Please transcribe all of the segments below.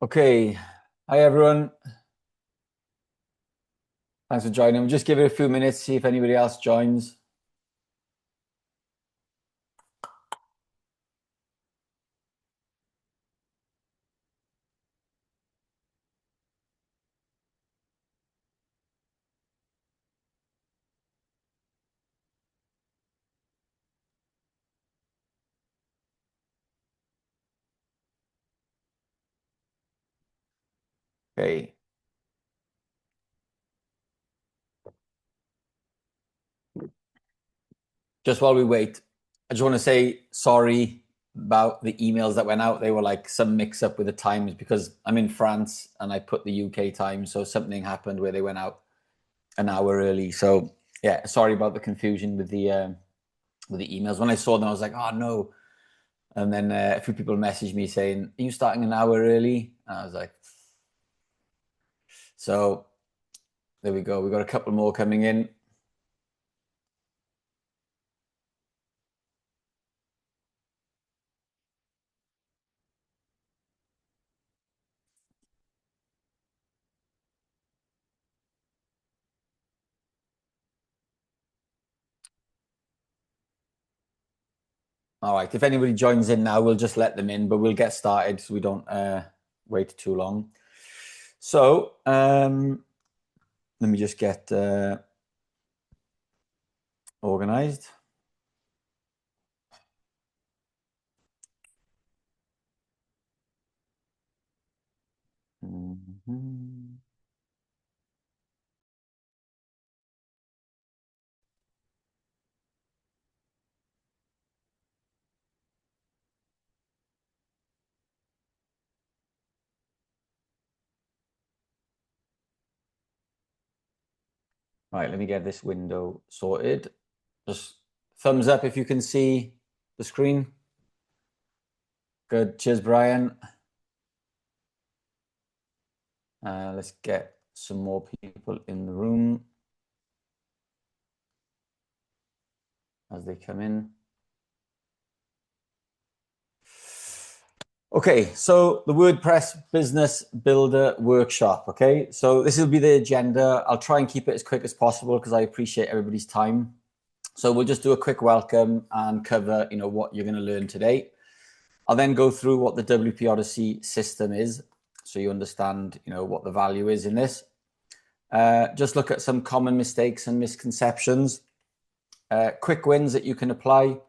Okay, hi everyone. Thanks for joining. We'll just give it a few minutes, see if anybody else joins. Okay. Just while we wait, I just want to say sorry about the emails that went out. They were like some mix up with the times because I'm in France and I put the UK time. So something happened where they went out an hour early. So yeah, sorry about the confusion with the emails. When I saw them, I was like, oh no. And then a few people messaged me saying, are you starting an hour early? And I was like, so there we go. We got a couple more coming in. All right, if anybody joins in now, we'll just let them in, but we'll get started so we don't wait too long. So let me just get organized. All right, let me get this window sorted. Just thumbs up if you can see the screen. Good. Cheers, Brian. Let's get some more people in the room as they come in. Okay, so the WordPress Business Builder Workshop, okay? So this will be the agenda. I'll try and keep it as quick as possible because I appreciate everybody's time. So we'll just do a quick welcome and cover, what you're going to learn today. I'll then go through what the WP Odyssey system is, so you understand, what the value is in this. Just look at some common mistakes and misconceptions, quick wins that you can apply,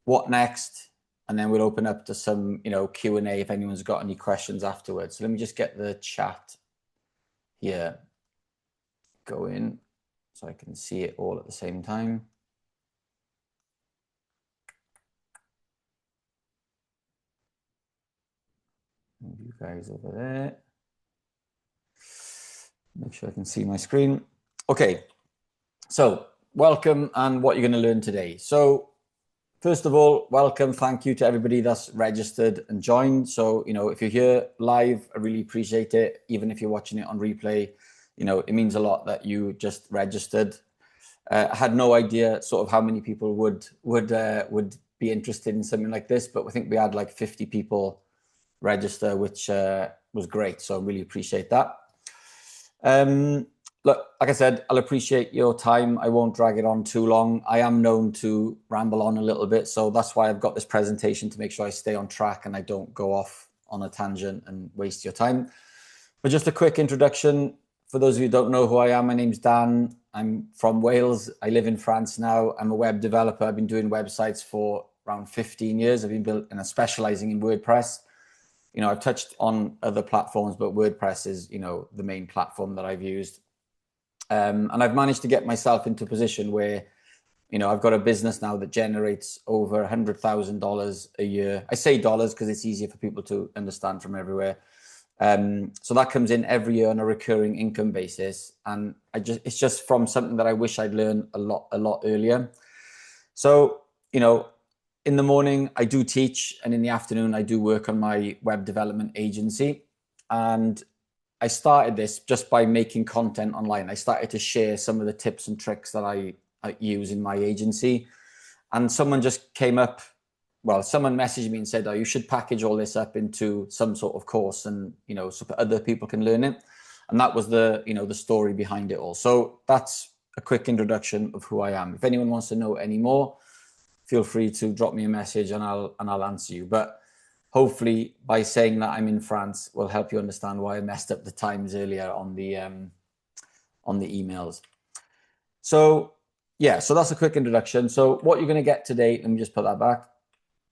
what next, and then we'll open up to some, Q&A if anyone's got any questions afterwards. So let me just get the chat here going so I can see it all at the same time. Move you guys over there. Make sure I can see my screen. Okay, so welcome and what you're going to learn today. So first of all, welcome. Thank you to everybody that's registered and joined. So, if you're here live, I really appreciate it. Even if you're watching it on replay, it means a lot that you just registered. I had no idea sort of how many people would be interested in something like this, but I think we had like 50 people register, which was great. So I really appreciate that. Look, like I said, I'll appreciate your time. I won't drag it on too long. I am known to ramble on a little bit, so that's why I've got this presentation to make sure I stay on track and I don't go off on a tangent and waste your time. But just a quick introduction. For those of you who don't know who I am, my name's Dan. I'm from Wales. I live in France now. I'm a web developer. I've been doing websites for around 15 years. I've been built and specializing in WordPress. I've touched on other platforms, but WordPress is, the main platform that I've used. And I've managed to get myself into a position where, I've got a business now that generates over $100,000 a year. I say dollars because it's easier for people to understand from everywhere. So that comes in every year on a recurring income basis. And it's just from something that I wish I'd learned a lot earlier. So, in the morning, I do teach, and in the afternoon, I do work on my web development agency. And I started this just by making content online. I started to share some of the tips and tricks that I use in my agency. And someone just came up well, someone messaged me and said, oh, you should package all this up into some sort of course and, so other people can learn it. And that was the, the story behind it all. So that's a quick introduction of who I am. If anyone wants to know any more, feel free to drop me a message and I'll answer you. But hopefully by saying that I'm in France will help you understand why I messed up the times earlier on the emails. So yeah, so that's a quick introduction. So what you're going to get today, let me just put that back.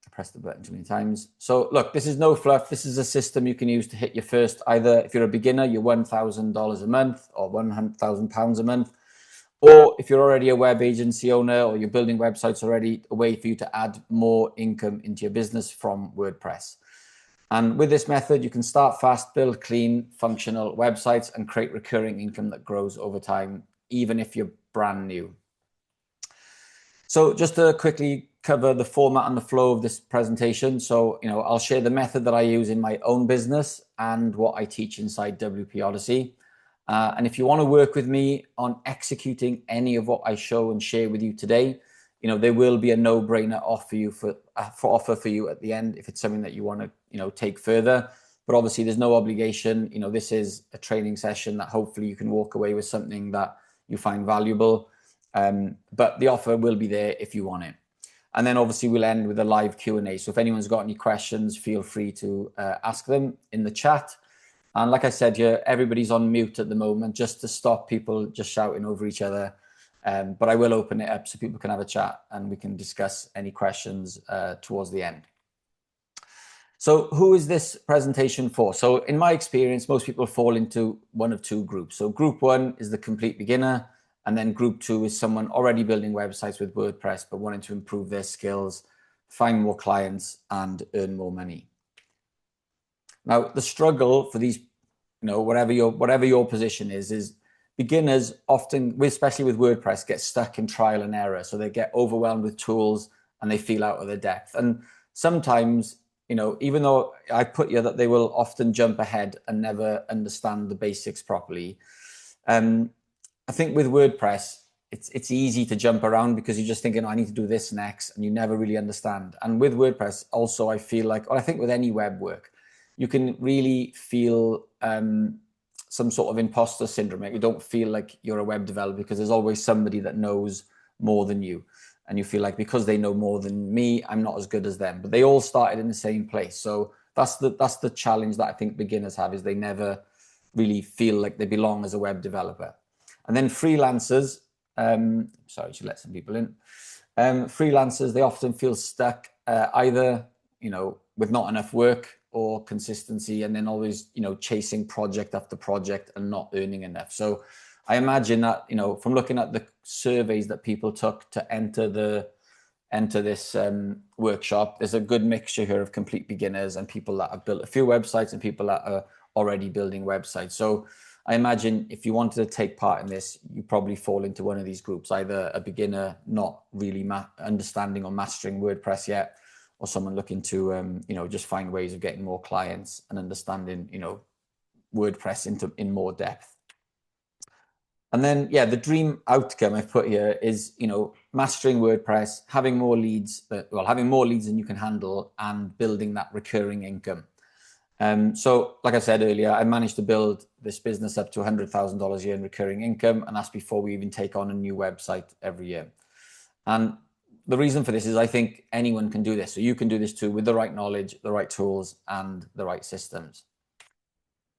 I pressed the button too many times. So look, this is no fluff. This is a system you can use to hit your first, either if you're a beginner, your $1,000 a month or £100,000 a month. Or if you're already a web agency owner or you're building websites already, a way for you to add more income into your business from WordPress. And with this method, you can start fast, build clean, functional websites and create recurring income that grows over time, even if you're brand new. So just to quickly cover the format and the flow of this presentation. So, I'll share the method that I use in my own business and what I teach inside WP Odyssey. And if you want to work with me on executing any of what I show and share with you today, there will be a no-brainer offer for you at the end if it's something that you want to, take further. But obviously, there's no obligation. This is a training session that hopefully you can walk away with something that you find valuable. But the offer will be there if you want it. And then obviously we'll end with a live Q&A. So if anyone's got any questions, feel free to ask them in the chat. And like I said here, everybody's on mute at the moment just to stop people just shouting over each other. But I will open it up so people can have a chat and we can discuss any questions towards the end. So who is this presentation for? So in my experience, most people fall into one of two groups. So group one is the complete beginner. And then group two is someone already building websites with WordPress, but wanting to improve their skills, find more clients and earn more money. Now, the struggle for these, whatever your position is beginners often, especially with WordPress, get stuck in trial and error. So they get overwhelmed with tools and they feel out of their depth. And sometimes, even though I put here that they will often jump ahead and never understand the basics properly, I think with WordPress, it's easy to jump around because you're just thinking, oh, I need to do this next, and you never really understand. And with WordPress, also, I feel like, or I think with any web work, you can really feel some sort of imposter syndrome. You don't feel like you're a web developer because there's always somebody that knows more than you. And you feel like because they know more than me, I'm not as good as them. But they all started in the same place. So that's the challenge that I think beginners have, is they never really feel like they belong as a web developer. And then freelancers, sorry, I should let some people in. Freelancers, they often feel stuck either, with not enough work or consistency, and then always, chasing project after project and not earning enough. So I imagine that, from looking at the surveys that people took to enter this workshop, there's a good mixture here of complete beginners and people that have built a few websites and people that are already building websites. So I imagine if you wanted to take part in this, you probably fall into one of these groups, either a beginner not really understanding or mastering WordPress yet, or someone looking to, just find ways of getting more clients and understanding, WordPress in more depth. And then, yeah, the dream outcome I've put here is, mastering WordPress, having more leads than you can handle, and building that recurring income. So like I said earlier, I managed to build this business up to $100,000 a year in recurring income. And that's before we even take on a new website every year. And the reason for this is I think anyone can do this. So you can do this too with the right knowledge, the right tools, and the right systems.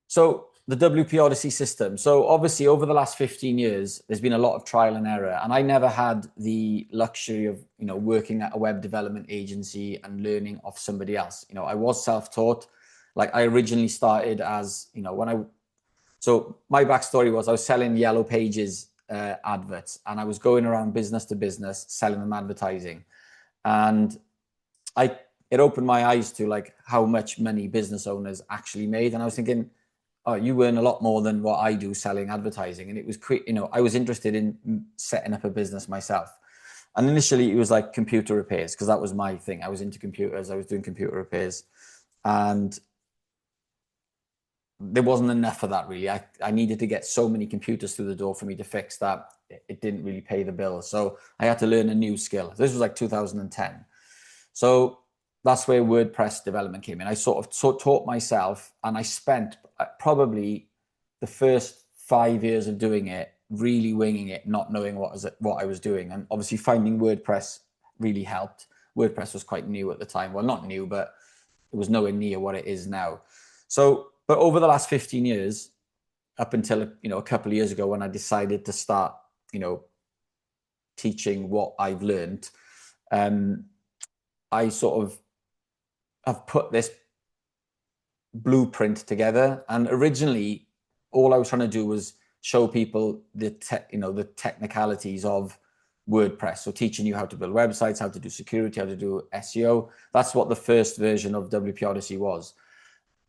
So the WP Odyssey system. So obviously over the last 15 years, there's been a lot of trial and error. And I never had the luxury of, working at a web development agency and learning off somebody else. I was self-taught. Like I originally started as, so my backstory was I was selling Yellow Pages adverts, and I was going around business to business selling them advertising. And it opened my eyes to like how much money business owners actually made. And I was thinking, oh, you earn a lot more than what I do selling advertising. And it was quick, I was interested in setting up a business myself. And initially it was like computer repairs, because that was my thing. I was into computers, I was doing computer repairs. And there wasn't enough of that really. I needed to get so many computers through the door for me to fix that it didn't really pay the bill. So I had to learn a new skill. This was like 2010. So that's where WordPress development came in. I sort of taught myself, and I spent probably the first 5 years of doing it really winging it, not knowing what I was doing. And obviously finding WordPress really helped. WordPress was quite new at the time. Well, not new, but it was nowhere near what it is now. So, but over the last 15 years, up until, you know, a couple of years ago when I decided to start, you know, teaching what I've learned, I sort of have put this blueprint together. And originally, all I was trying to do was show people the technicalities of WordPress. So teaching you how to build websites, how to do security, how to do SEO. That's what the first version of WP Odyssey was.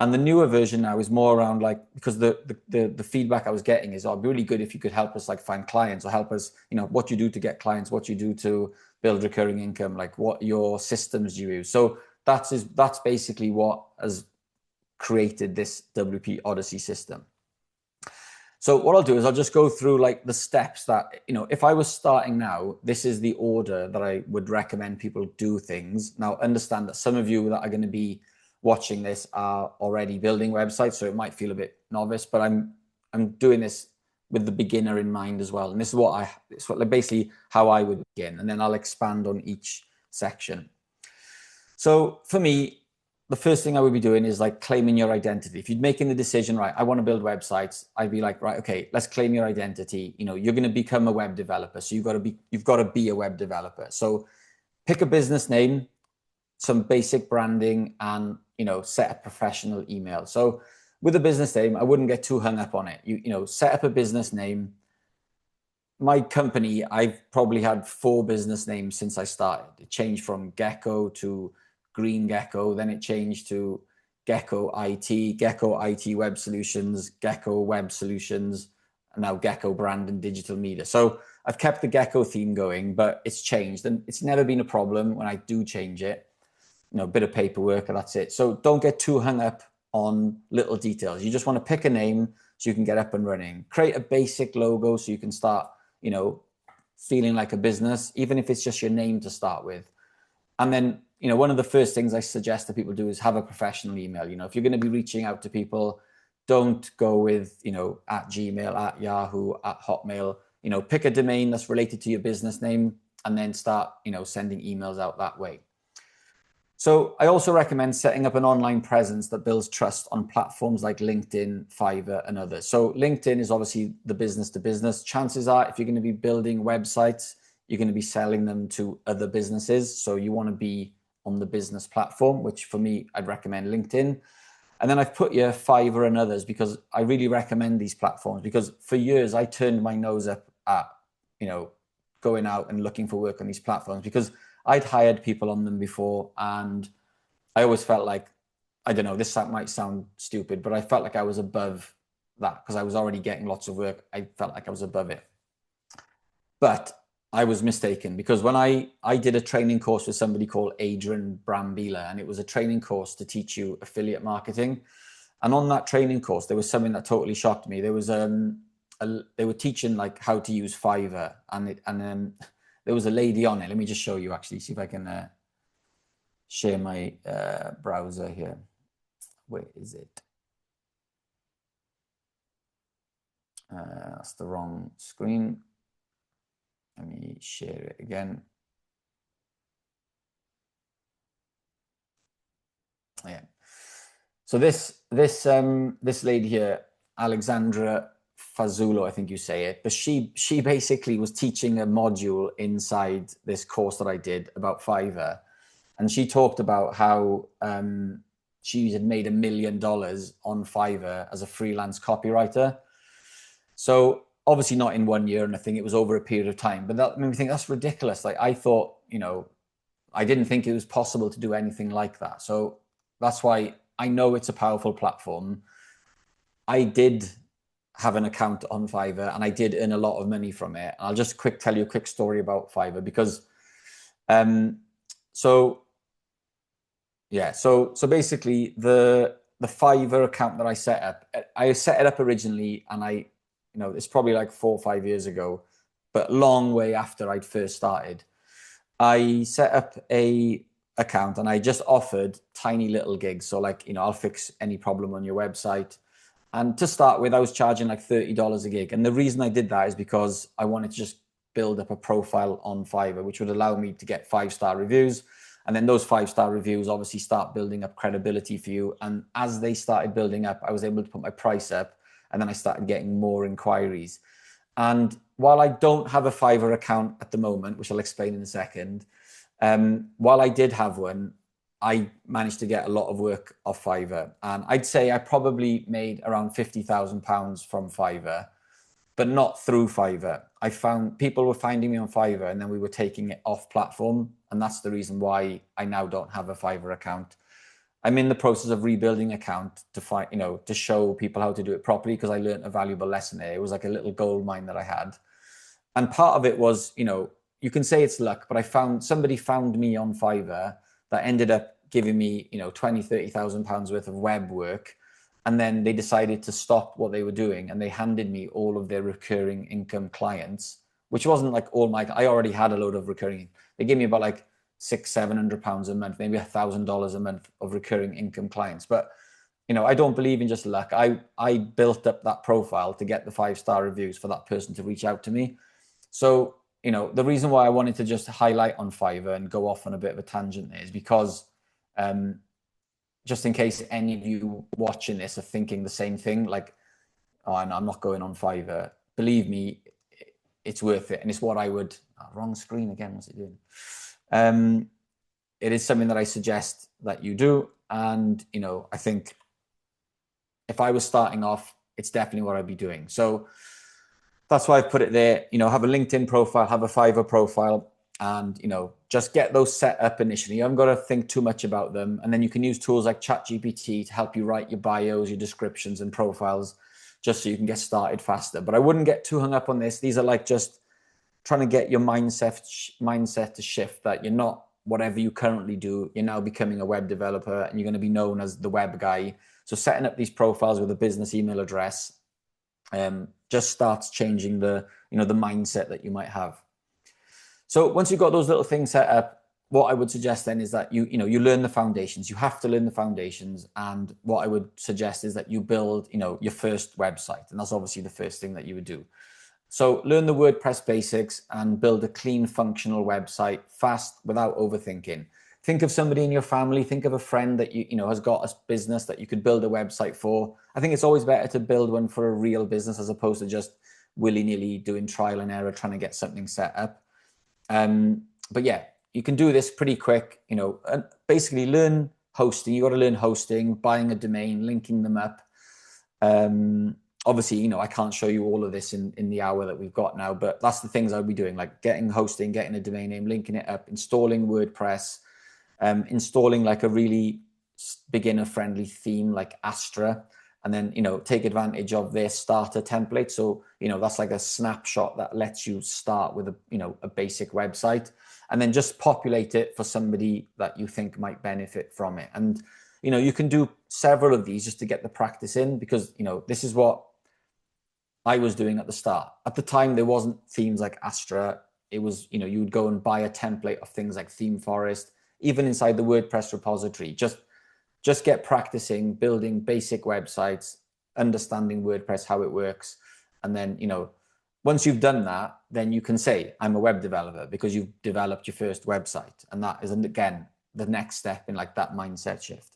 And the newer version now is more around, like, because the feedback I was getting is, oh, it'd be really good if you could help us like find clients, or help us, you know, what you do to get clients, what you do to build recurring income, like what your systems you use. So that's basically what has created this WP Odyssey system. So what I'll do is I'll just go through like the steps that, you know, if I was starting now, this is the order that I would recommend people do things. Now, understand that some of you that are going to be watching this are already building websites, so it might feel a bit novice, but I'm doing this with the beginner in mind as well. And this is it's basically how I would begin, and then I'll expand on each section. So for me, the first thing I would be doing is like claiming your identity. If you're making the decision, right, I want to build websites, I'd be like, right, okay, let's claim your identity. You know, you're going to become a web developer. So you've got to be a web developer. So pick a business name, some basic branding, and, you know, set a professional email. So with a business name, I wouldn't get too hung up on it. You know, set up a business name. My company, I've probably had 4 business names since I started. It changed from Gecko to Green Gecko, then it changed to Gecko IT Web Solutions, Gecko Web Solutions, and now Gecko Brand and Digital Media. So I've kept the Gecko theme going, but it's changed, and it's never been a problem when I do change it. You know, a bit of paperwork, and that's it. So don't get too hung up on little details. You just want to pick a name so you can get up and running. Create a basic logo so you can start, you know, feeling like a business, even if it's just your name to start with. And then, you know, one of the first things I suggest that people do is have a professional email. You know, if you're going to be reaching out to people, don't go with, you know, at Gmail, at Yahoo, at Hotmail. You know, pick a domain that's related to your business name, and then start, you know, sending emails out that way. So I also recommend setting up an online presence that builds trust on platforms like LinkedIn, Fiverr, and others. So LinkedIn is obviously the business to business. Chances are, if you're going to be building websites, you're going to be selling them to other businesses. So you want to be on the business platform, which for me, I'd recommend LinkedIn. And then I've put here Fiverr and others because I really recommend these platforms, because for years I turned my nose up at, you know, going out and looking for work on these platforms, because I'd hired people on them before, and I always felt like, I don't know, this might sound stupid, but I felt like I was above that because I was already getting lots of work. I felt like I was above it. But I was mistaken, because when I did a training course with somebody called Adrian Brambila, and it was a training course to teach you affiliate marketing. And on that training course, there was something that totally shocked me. There was they were teaching like how to use Fiverr, and there was a lady on it. Let me just show you, actually, see if I can share my browser here. Where is it? That's the wrong screen. Let me share it again. Yeah. So this lady here, Alexandra Fazzulo, I think you say it, but she basically was teaching a module inside this course that I did about Fiverr, and she talked about how she had made $1 million on Fiverr as a freelance copywriter. So obviously not in 1 year, and I think it was over a period of time, but that made me think, that's ridiculous. Like, I thought, you know, I didn't think it was possible to do anything like that. So that's why I know it's a powerful platform. I did have an account on Fiverr, and I did earn a lot of money from it. I'll just tell you a quick story about Fiverr, because so basically the Fiverr account that I set it up originally, and you know, it's probably like 4 or 5 years ago, but long way after I'd first started. I set up a account and I just offered tiny little gigs. So like, I'll fix any problem on your website. And to start with, I was charging like $30 a gig. And the reason I did that is because I wanted to just build up a profile on Fiverr, which would allow me to get 5-star reviews. And then those 5-star reviews obviously start building up credibility for you. And as they started building up, I was able to put my price up, and then I started getting more inquiries. And while I don't have a Fiverr account at the moment, which I'll explain in a second, while I did have one, I managed to get a lot of work off Fiverr. And I'd say I probably made around £50,000 from Fiverr, but not through Fiverr. I found people were finding me on Fiverr and then we were taking it off platform. And that's the reason why I now don't have a Fiverr account. I'm in the process of rebuilding an account to find, to show people how to do it properly, because I learned a valuable lesson there. It was like a little gold mine that I had. And part of it was, you can say it's luck, but somebody found me on Fiverr that ended up giving me, 20, 30,000 pounds worth of web work. And then they decided to stop what they were doing and they handed me all of their recurring income clients, which wasn't like I already had a load of recurring. They gave me about like £600-700 a month, maybe $1,000 a month of recurring income clients. But, I don't believe in just luck. I built up that profile to get the 5-star reviews for that person to reach out to me. So, the reason why I wanted to just highlight on Fiverr and go off on a bit of a tangent is because, just in case any of you watching this are thinking the same thing, like, oh, I'm not going on Fiverr. Believe me, it's worth it. And it's what I would, wrong screen again, what's it doing? It is something that I suggest that you do. And, I think if I was starting off, it's definitely what I'd be doing. So that's why I've put it there, have a LinkedIn profile, have a Fiverr profile, and, just get those set up initially. You haven't got to think too much about them. And then you can use tools like ChatGPT to help you write your bios, your descriptions and profiles, just so you can get started faster. But I wouldn't get too hung up on this. These are like just trying to get your mindset to shift, that you're not whatever you currently do. You're now becoming a web developer and you're going to be known as the web guy. So setting up these profiles with a business email address just starts changing the mindset that you might have. So once you've got those little things set up, what I would suggest then is that you learn the foundations. You have to learn the foundations. And what I would suggest is that you build, your first website. And that's obviously the first thing that you would do. So learn the WordPress basics and build a clean, functional website fast without overthinking. Think of somebody in your family, think of a friend that has got a business that you could build a website for. I think it's always better to build one for a real business as opposed to just willy-nilly doing trial and error, trying to get something set up. But yeah, you can do this pretty quick, and basically learn hosting. You got to learn hosting, buying a domain, linking them up. Obviously, I can't show you all of this in the hour that we've got now, but that's the things I'll be doing, like getting hosting, getting a domain name, linking it up, installing WordPress, installing like a really beginner friendly theme like Astra, and then, take advantage of their starter template. So, that's like a snapshot that lets you start with a basic website, and then just populate it for somebody that you think might benefit from it. And, you can do several of these just to get the practice in, because, this is what I was doing at the start. At the time, there wasn't themes like Astra. It was, you would go and buy a template of things like Theme Forest, even inside the WordPress repository. Just get practicing building basic websites, understanding WordPress, how it works. And then, once you've done that, then you can say, I'm a web developer, because you've developed your first website. And that is, again, the next step in like that mindset shift.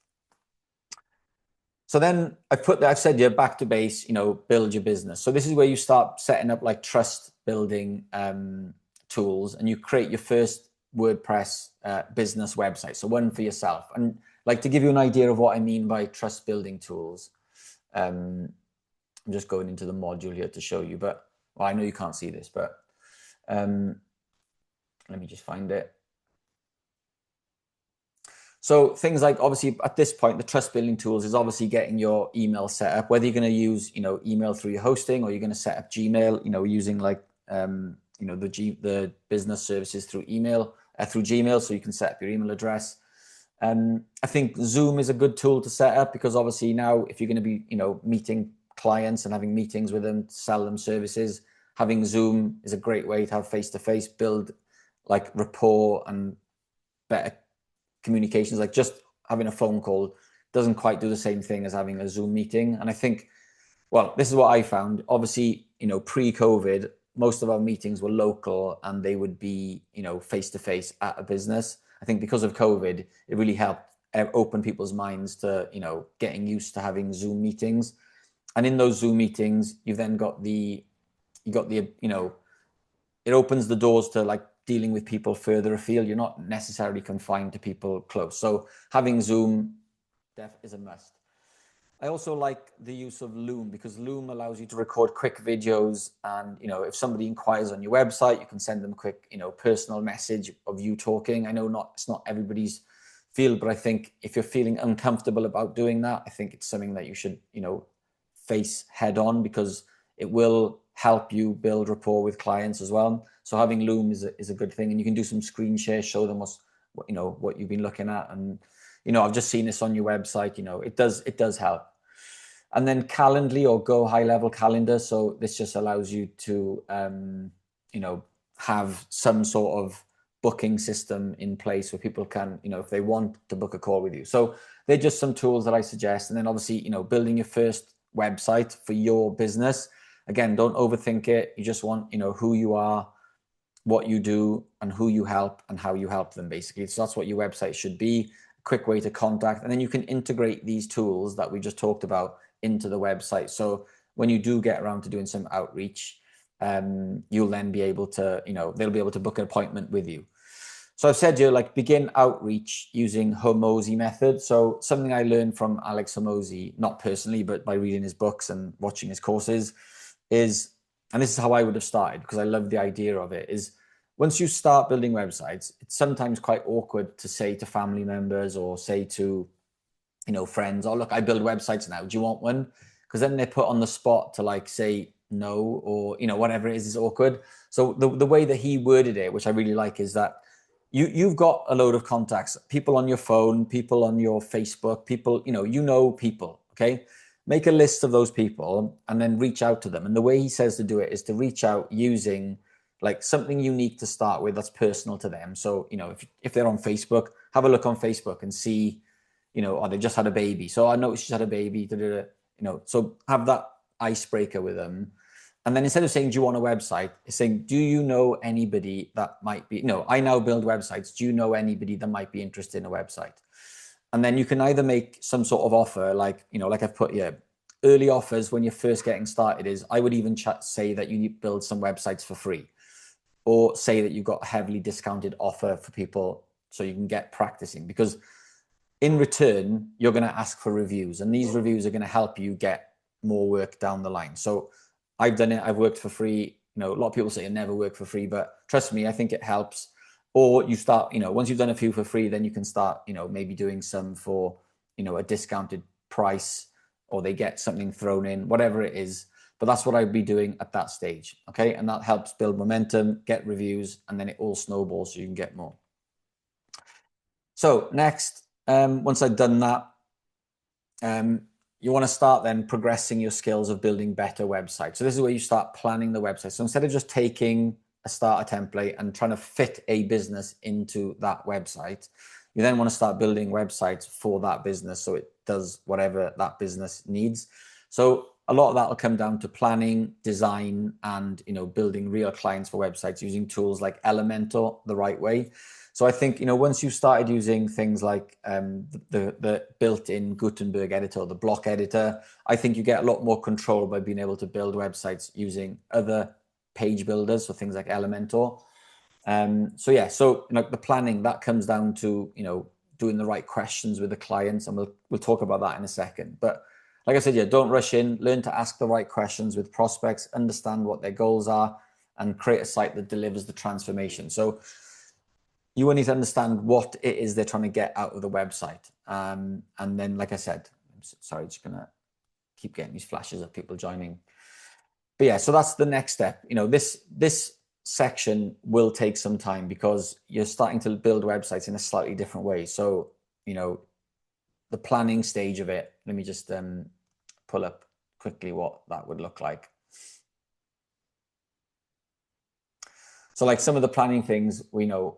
So then I've said you're back to base, build your business. So this is where you start setting up like trust building tools, and you create your first WordPress business website. So one for yourself. And like, to give you an idea of what I mean by trust building tools, I'm just going into the module here to show you, but I know you can't see this, but let me just find it. So things like, obviously at this point, the trust building tools is obviously getting your email set up, whether you're going to use, email through your hosting, or you're going to set up Gmail, using like, the business services through email, through Gmail. So you can set up your email address. I think Zoom is a good tool to set up, because obviously now if you're going to be, meeting clients and having meetings with them, sell them services, having Zoom is a great way to have face-to-face, build like rapport and better communications. Like just having a phone call doesn't quite do the same thing as having a Zoom meeting. And I think, well, this is what I found. Obviously, pre-COVID, most of our meetings were local and they would be, face-to-face at a business. I think because of COVID, it really helped open people's minds to, getting used to having Zoom meetings. And in those Zoom meetings, you've then got it opens the doors to like dealing with people further afield. You're not necessarily confined to people close. So having Zoom is a must. I also like the use of Loom, because Loom allows you to record quick videos. And, if somebody inquires on your website, you can send them a quick, personal message of you talking. I know it's not everybody's field, but I think if you're feeling uncomfortable about doing that, I think it's something that you should, face head on, because it will help you build rapport with clients as well. So having Loom is a good thing, and you can do some screen share, show them what you've been looking at. And, I've just seen this on your website, it does help. And then Calendly or Go High Level Calendar. So this just allows you to, have some sort of booking system in place where people can, if they want to book a call with you. So they're just some tools that I suggest. And then obviously, building your first website for your business. Again, don't overthink it. You just want, who you are, what you do, and who you help and how you help them, basically. So that's what your website should be. A quick way to contact. And then you can integrate these tools that we just talked about into the website. So when you do get around to doing some outreach, you'll then be able to, they'll be able to book an appointment with you. So I've said here, like, begin outreach using Hormozi method. So something I learned from Alex Hormozi, not personally, but by reading his books and watching his courses is, and this is how I would have started because I love the idea of it, is once you start building websites, it's sometimes quite awkward to say to family members or say to, friends, oh, look, I build websites now. Do you want one? Because then they're put on the spot to like say no, or, whatever it is awkward. So the way that he worded it, which I really like, is that you've got a load of contacts, people on your phone, people on your Facebook, people, people, okay? Make a list of those people and then reach out to them. And the way he says to do it is to reach out using like something unique to start with that's personal to them. So, if they're on Facebook, have a look on Facebook and see, oh, they just had a baby. So I noticed she had a baby, so have that icebreaker with them. And then instead of saying, do you want a website? It's saying, do you know anybody that might be, I now build websites. Do you know anybody that might be interested in a website? And then you can either make some sort of offer, like, like I've put here, early offers when you're first getting started is, I would even say that you build some websites for free, or say that you've got a heavily discounted offer for people so you can get practicing, because in return, you're going to ask for reviews, and these reviews are going to help you get more work down the line. So I've done it. I've worked for free. A lot of people say you never work for free, but trust me, I think it helps. Or you start, once you've done a few for free, then you can start, maybe doing some for, a discounted price, or they get something thrown in, whatever it is. But that's what I'd be doing at that stage. Okay. And that helps build momentum, get reviews, and then it all snowballs so you can get more. So next, once I've done that, you want to start then progressing your skills of building better websites. So this is where you start planning the website. So instead of just taking a starter template and trying to fit a business into that website, you then want to start building websites for that business so it does whatever that business needs. So a lot of that will come down to planning, design, and building real clients for websites using tools like Elementor the right way. So I think, once you started using things like the built-in Gutenberg editor, the block editor, I think you get a lot more control by being able to build websites using other page builders, so things like Elementor. So the planning, that comes down to, doing the right questions with the clients, and we'll talk about that in a second. But like I said, don't rush in, learn to ask the right questions with prospects, understand what their goals are, and create a site that delivers the transformation. So you will need to understand what it is they're trying to get out of the website. And then, like I said, I'm sorry, just going to keep getting these flashes of people joining. But yeah, so that's the next step. This section will take some time because you're starting to build websites in a slightly different way. So, the planning stage of it, let me just pull up quickly what that would look like. So like some of the planning things, we know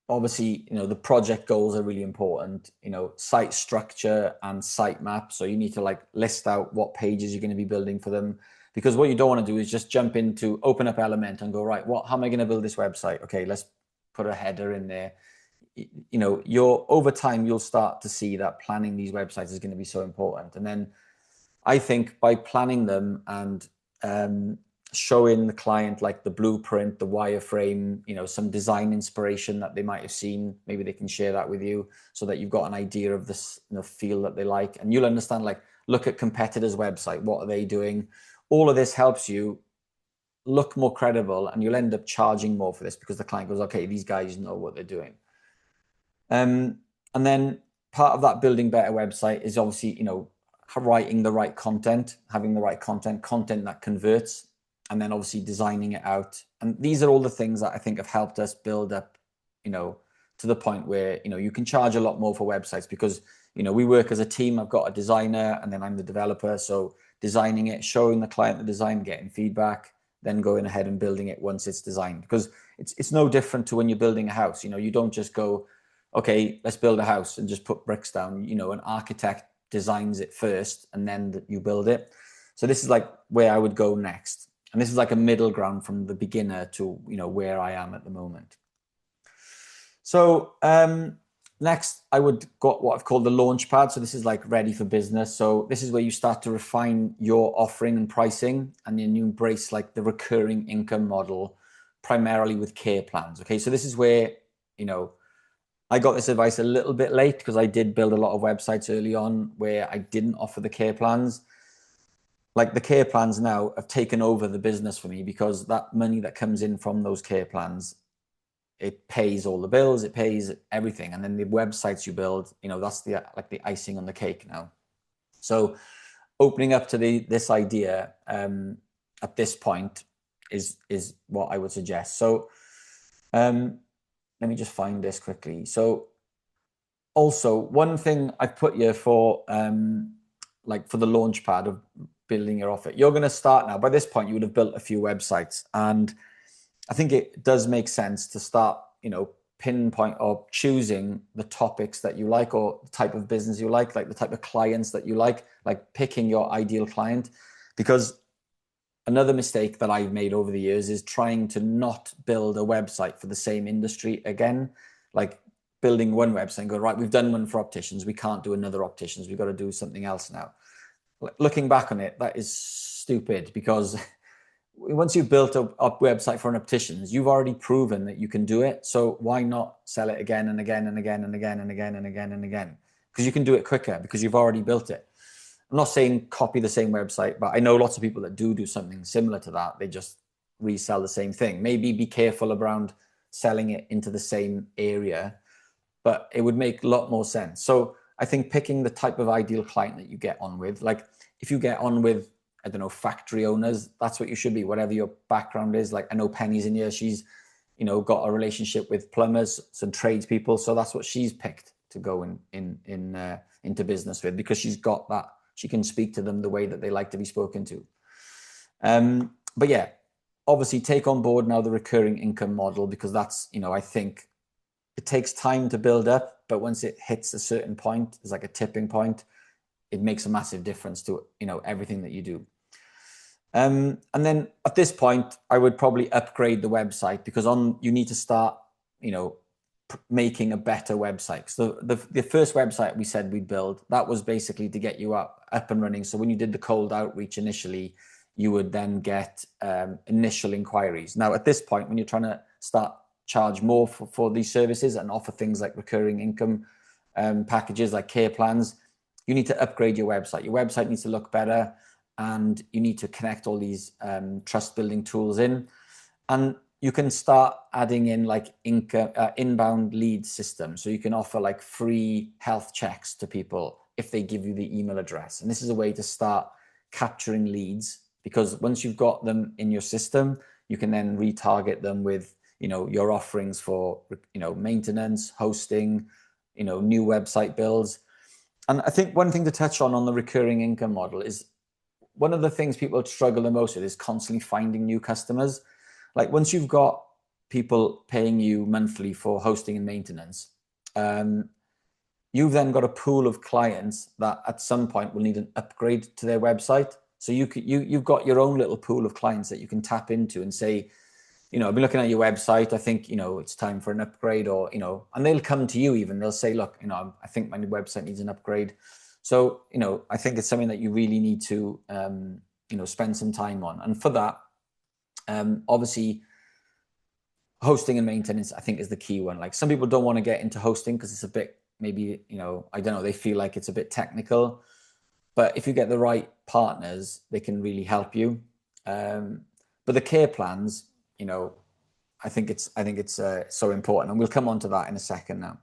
obviously, the project goals are really important, site structure and site map. So you need to like list out what pages you're going to be building for them, because what you don't want to do is just jump into open up Element and go, right, how am I going to build this website? Okay, let's put a header in there. Over time, you'll start to see that planning these websites is going to be so important. And then I think by planning them and showing the client like the blueprint, the wireframe, some design inspiration that they might have seen, maybe they can share that with you so that you've got an idea of this feel that they like, and you'll understand, like, look at competitors' website, what are they doing? All of this helps you look more credible, and you'll end up charging more for this because the client goes, okay, these guys know what they're doing. And then part of that building better website is obviously, writing the right content, having the right content that converts, and then obviously designing it out. And these are all the things that I think have helped us build up, to the point where, you can charge a lot more for websites because, we work as a team. I've got a designer and then I'm the developer. So designing it, showing the client the design, getting feedback, then going ahead and building it once it's designed. Because it's no different to when you're building a house. You don't just go, okay, let's build a house and just put bricks down. An architect designs it first and then you build it. So this is like where I would go next. And this is like a middle ground from the beginner to, where I am at the moment. So next I would got what I've called the launch pad. So this is like ready for business. So this is where you start to refine your offering and pricing, and then you embrace like the recurring income model, primarily with care plans. Okay, so this is where, I got this advice a little bit late because I did build a lot of websites early on where I didn't offer the care plans. Like the care plans now have taken over the business for me, because that money that comes in from those care plans, it pays all the bills, it pays everything. And then the websites you build, that's the icing on the cake now. So opening up to this idea at this point is what I would suggest. So let me just find this quickly. So also one thing I've put here for for the launch pad of building your offer, you're going to start now. By this point, you would have built a few websites. And I think it does make sense to start, pinpoint or choosing the topics that you like, or the type of business you like the type of clients that you like picking your ideal client. Because another mistake that I've made over the years is trying to not build a website for the same industry again. Like building one website and go, right, we've done one for opticians, we can't do another opticians, we've got to do something else now. Looking back on it, that is stupid, because once you've built a website for an opticians, you've already proven that you can do it. So why not sell it again and again and again and again and again and again and again? Because you can do it quicker because you've already built it. I'm not saying copy the same website, but I know lots of people that do something similar to that. They just resell the same thing. Maybe be careful around selling it into the same area, but it would make a lot more sense. So I think picking the type of ideal client that you get on with, like if you get on with, I don't know, factory owners, that's what you should be, whatever your background is. Like I know Penny's in here. She's, got a relationship with plumbers, some tradespeople. So that's what she's picked to go into business with, because she's got that. She can speak to them the way that they like to be spoken to. But yeah, obviously take on board now the recurring income model, because that's, I think it takes time to build up, but once it hits a certain point, it's like a tipping point, it makes a massive difference to, everything that you do. And then at this point, I would probably upgrade the website, because you need to start, making a better website. So the first website we said we'd build, that was basically to get you up and running. So when you did the cold outreach initially, you would then get initial inquiries. Now at this point, when you're trying to charge more for these services and offer things like recurring income packages like care plans, you need to upgrade your website. Your website needs to look better, and you need to connect all these trust building tools in. And you can start adding in like inbound lead system. So you can offer like free health checks to people if they give you the email address. And this is a way to start capturing leads, because once you've got them in your system, you can then retarget them with, your offerings for, maintenance, hosting, new website builds. And I think one thing to touch on the recurring income model is, one of the things people struggle the most with is constantly finding new customers. Like once you've got people paying you monthly for hosting and maintenance, you've then got a pool of clients that at some point will need an upgrade to their website. So you've got your own little pool of clients that you can tap into and say, I've been looking at your website. I think, it's time for an upgrade, or, and they'll come to you even. They'll say, look, I think my new website needs an upgrade. So, I think it's something that you really need to, spend some time on. And for that, obviously, hosting and maintenance, I think, is the key one. Like, some people don't want to get into hosting because it's a bit, maybe, I don't know, they feel like it's a bit technical. But if you get the right partners, they can really help you. But the care plans, I think it's so important, and we'll come on to that in a second now.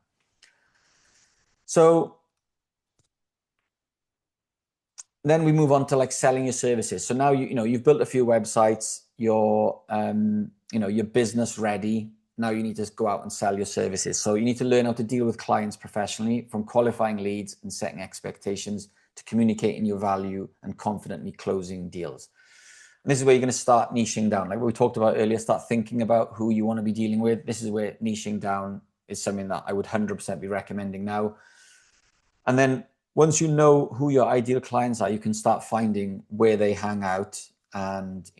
So then we move on to like selling your services. So now you've built a few websites, you're business ready. Now you need to go out and sell your services. So you need to learn how to deal with clients professionally, from qualifying leads and setting expectations to communicating your value and confidently closing deals. And this is where you're going to start niching down. Like what we talked about earlier, start thinking about who you want to be dealing with. This is where niching down is something that I would 100% be recommending now. And then once you know who your ideal clients are, you can start finding where they hang out, and,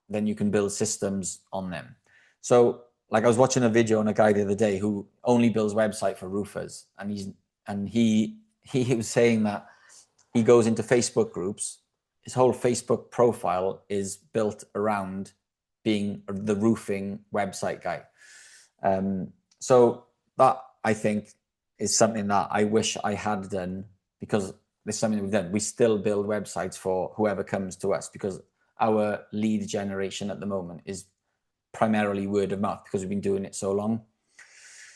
then you can build systems on them. So like I was watching a video on a guy the other day who only builds website for roofers. And he was saying that he goes into Facebook groups. His whole Facebook profile is built around being the roofing website guy. So that, I think, is something that I wish I had done, because there's something we've done. We still build websites for whoever comes to us, because our lead generation at the moment is primarily word of mouth, because we've been doing it so long.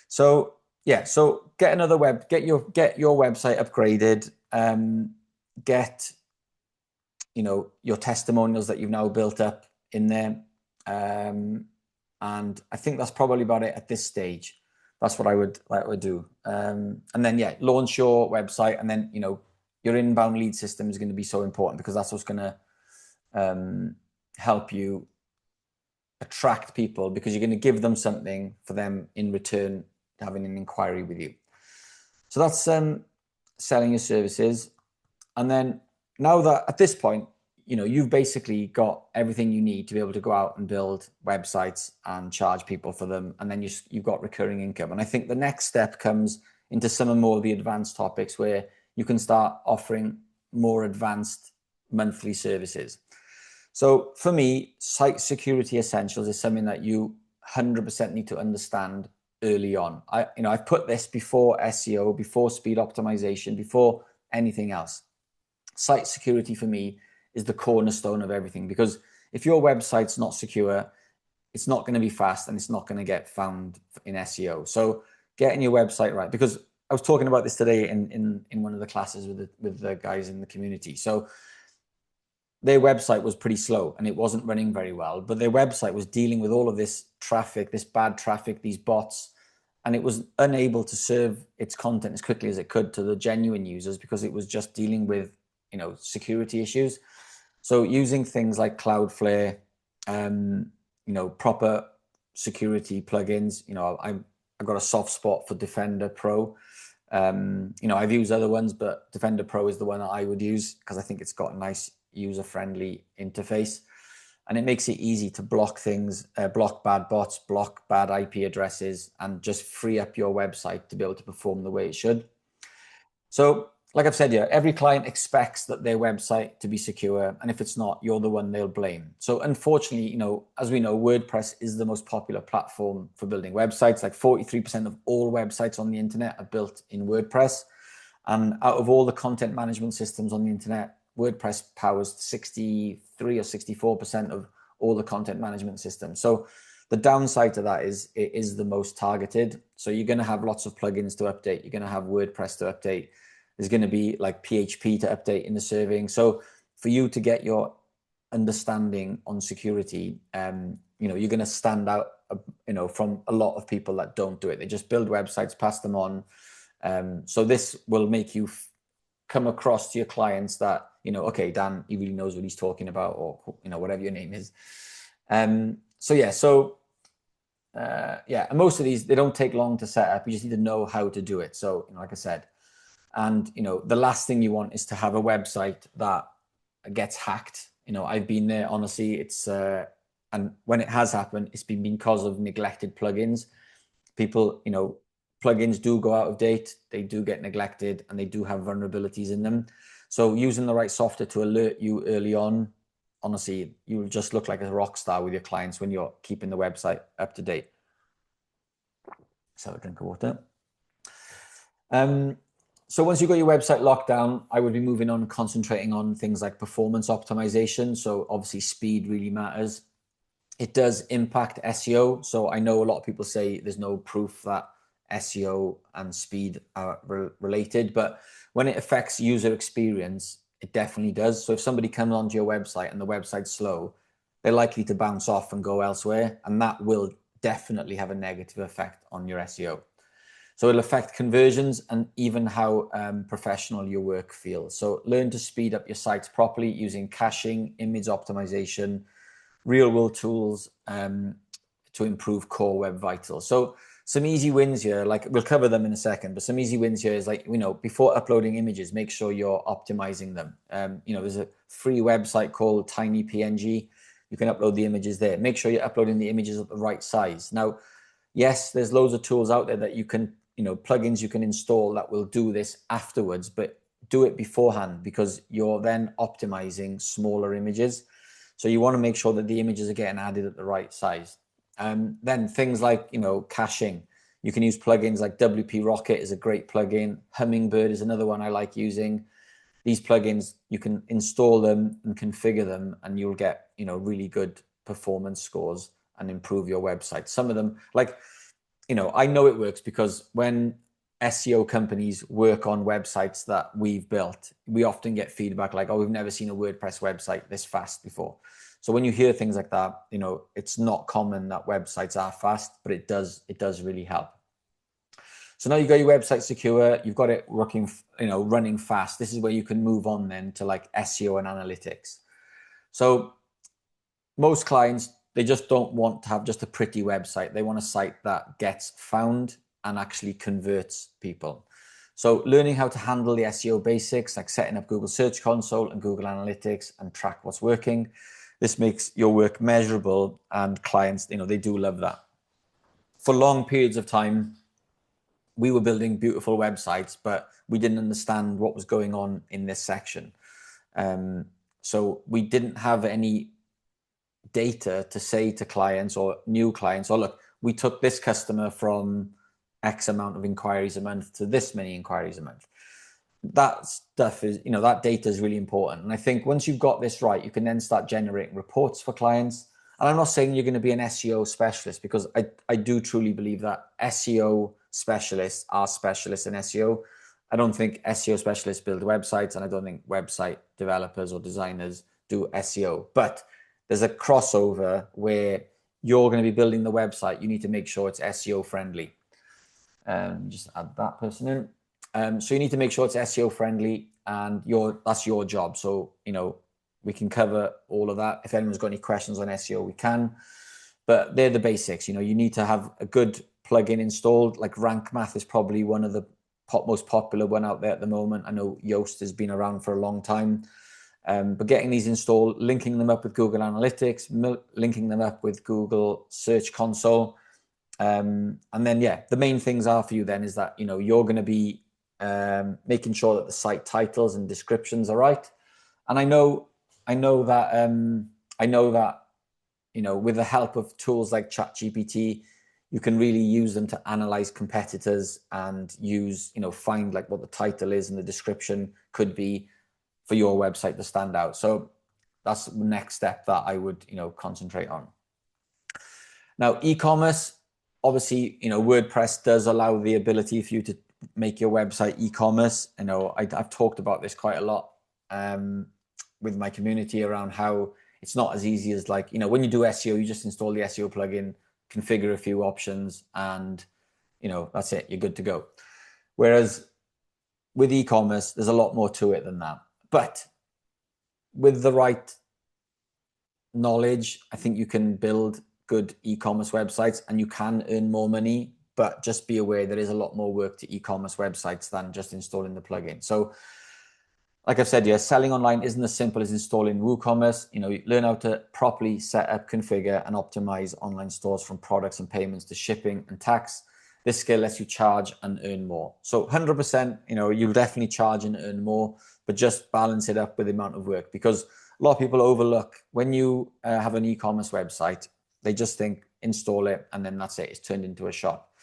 So yeah, so get your website upgraded, get your testimonials that you've now built up in there. And I think that's probably about it at this stage. That's what I would do. And then, yeah, launch your website, and then, your inbound lead system is going to be so important, because that's what's going to help you attract people, because you're going to give them something for them in return having an inquiry with you. So that's selling your services. And then now that at this point, you've basically got everything you need to be able to go out and build websites and charge people for them. And then you've got recurring income. And I think the next step comes into some of more of the advanced topics, where you can start offering more advanced monthly services. So for me, site security essentials is something that you 100% need to understand early on. I've put this before SEO, before speed optimization, before anything else. Site security for me is the cornerstone of everything, because if your website's not secure, it's not going to be fast, and it's not going to get found in SEO. So getting your website right, because I was talking about this today in one of the classes with the guys in the community. So their website was pretty slow and it wasn't running very well, but their website was dealing with all of this traffic, this bad traffic, these bots, and it was unable to serve its content as quickly as it could to the genuine users, because it was just dealing with, security issues. So using things like Cloudflare, proper security plugins, I've got a soft spot for Defender Pro. I've used other ones, but Defender Pro is the one that I would use, because I think it's got a nice user-friendly interface, and it makes it easy to block things, block bad bots, block bad IP addresses, and just free up your website to be able to perform the way it should. So like I've said here, every client expects that their website to be secure, and if it's not, you're the one they'll blame. So unfortunately, as we know, WordPress is the most popular platform for building websites. Like 43% of all websites on the internet are built in WordPress. And out of all the content management systems on the internet, WordPress powers 63 or 64% of all the content management systems. So the downside to that is it is the most targeted. So you're going to have lots of plugins to update. You're going to have WordPress to update. There's going to be like PHP to update in the serving. So for you to get your understanding on security, you're going to stand out, from a lot of people that don't do it. They just build websites, pass them on. So this will make you come across to your clients that, okay, Dan, he really knows what he's talking about, or, whatever your name is. So yeah, and most of these, they don't take long to set up. You just need to know how to do it. So, you know, like I said, and, you know, the last thing you want is to have a website that gets hacked. You know, I've been there, honestly. It's, and when it has happened, it's been because of neglected plugins. People, you know, plugins do go out of date, they do get neglected, and they do have vulnerabilities in them. So using the right software to alert you early on, honestly, you will just look like a rock star with your clients when you're keeping the website up to date. Let's have a drink of water. So once you've got your website locked down, I would be moving on and concentrating on things like performance optimization. So obviously speed really matters. It does impact SEO. So I know a lot of people say there's no proof that SEO and speed are related, but when it affects user experience, it definitely does. So if somebody comes onto your website and the website's slow, they're likely to bounce off and go elsewhere. And that will definitely have a negative effect on your SEO. So it'll affect conversions and even how professional your work feels. So learn to speed up your sites properly using caching, image optimization, real world tools to improve core web vitals. So some easy wins here, like we'll cover them in a second, but some easy wins here is like, you know, before uploading images, make sure you're optimizing them. You know, there's a free website called Tiny PNG. You can upload the images there. Make sure you're uploading the images at the right size. Now, yes, there's loads of tools out there that you can, you know, plugins you can install that will do this afterwards, but do it beforehand because you're then optimizing smaller images. So you want to make sure that the images are getting added at the right size. Then things like, you know, caching. You can use plugins like WP Rocket is a great plugin. Hummingbird is another one I like using. These plugins, you can install them and configure them and you'll get, you know, really good performance scores and improve your website. Some of them, like, you know, I know it works because when SEO companies work on websites that we've built, we often get feedback like, oh, we've never seen a WordPress website this fast before. So when you hear things like that, you know, it's not common that websites are fast, but it does really help. So now you've got your website secure, you've got it working, you know, running fast. This is where you can move on then to like SEO and analytics. So most clients, they just don't want to have just a pretty website. They want a site that gets found and actually converts people. So learning how to handle the SEO basics, like setting up Google Search Console and Google Analytics and track what's working. This makes your work measurable and clients, you know, they do love that. For long periods of time, we were building beautiful websites, but we didn't understand what was going on in this section. So we didn't have any data to say to clients or new clients, oh, look, we took this customer from X amount of inquiries a month to this many inquiries a month. That stuff is, you know, that data is really important. And I think once you've got this right, you can then start generating reports for clients. And I'm not saying you're going to be an SEO specialist because I do truly believe that SEO specialists are specialists in SEO. I don't think SEO specialists build websites, and I don't think website developers or designers do SEO. But there's a crossover where you're going to be building the website. You need to make sure it's SEO friendly. Just add that person in. So you need to make sure it's SEO friendly, and that's your job. So, you know, we can cover all of that. If anyone's got any questions on SEO, we can. But they're the basics. You know, you need to have a good plugin installed. Like Rank Math is probably one of the most popular one out there at the moment. I know Yoast has been around for a long time. But getting these installed, linking them up with Google Analytics, linking them up with Google Search Console. And then, yeah, the main things are for you then is that, you know, you're going to be making sure that the site titles and descriptions are right. And I know that, you know, with the help of tools like ChatGPT, you can really use them to analyze competitors and use, you know, find like what the title is and the description could be for your website to stand out. So that's the next step that I would, you know, concentrate on. Now, e-commerce, obviously, you know, WordPress does allow the ability for you to make your website e-commerce. You know, I've talked about this quite a lot with my community around how it's not as easy as like, you know, when you do SEO, you just install the SEO plugin, configure a few options, and, you know, that's it. You're good to go. Whereas with e-commerce, there's a lot more to it than that. But with the right knowledge, I think you can build good e-commerce websites and you can earn more money, but just be aware there is a lot more work to e-commerce websites than just installing the plugin. So like I've said, yeah, selling online isn't as simple as installing WooCommerce. You learn how to properly set up, configure, and optimize online stores, from products and payments to shipping and tax. This skill lets you charge and earn more. So 100%, you'll definitely charge and earn more, but just balance it up with the amount of work, because a lot of people overlook when you have an e-commerce website, they just think install it and then that's it. It's turned into a shop.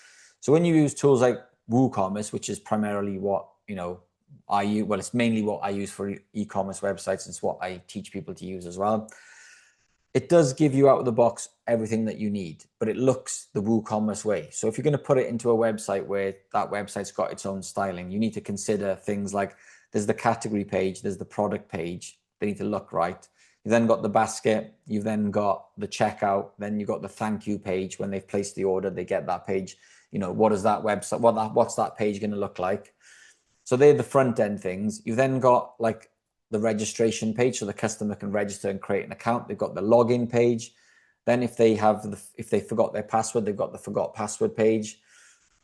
So when you use tools like WooCommerce, which is primarily what, I use, well, it's mainly what I use for e-commerce websites. It's what I teach people to use as well. It does give you out of the box everything that you need, but it looks the WooCommerce way. So if you're going to put it into a website where that website's got its own styling, you need to consider things like there's the category page, there's the product page. They need to look right. You've then got the basket, you've then got the checkout, then you've got the thank you page. When they've placed the order, they get that page. What is that website? What's that page going to look like? So they're the front end things. You've then got like the registration page, so the customer can register and create an account. They've got the login page. Then if they forgot their password, they've got the forgot password page.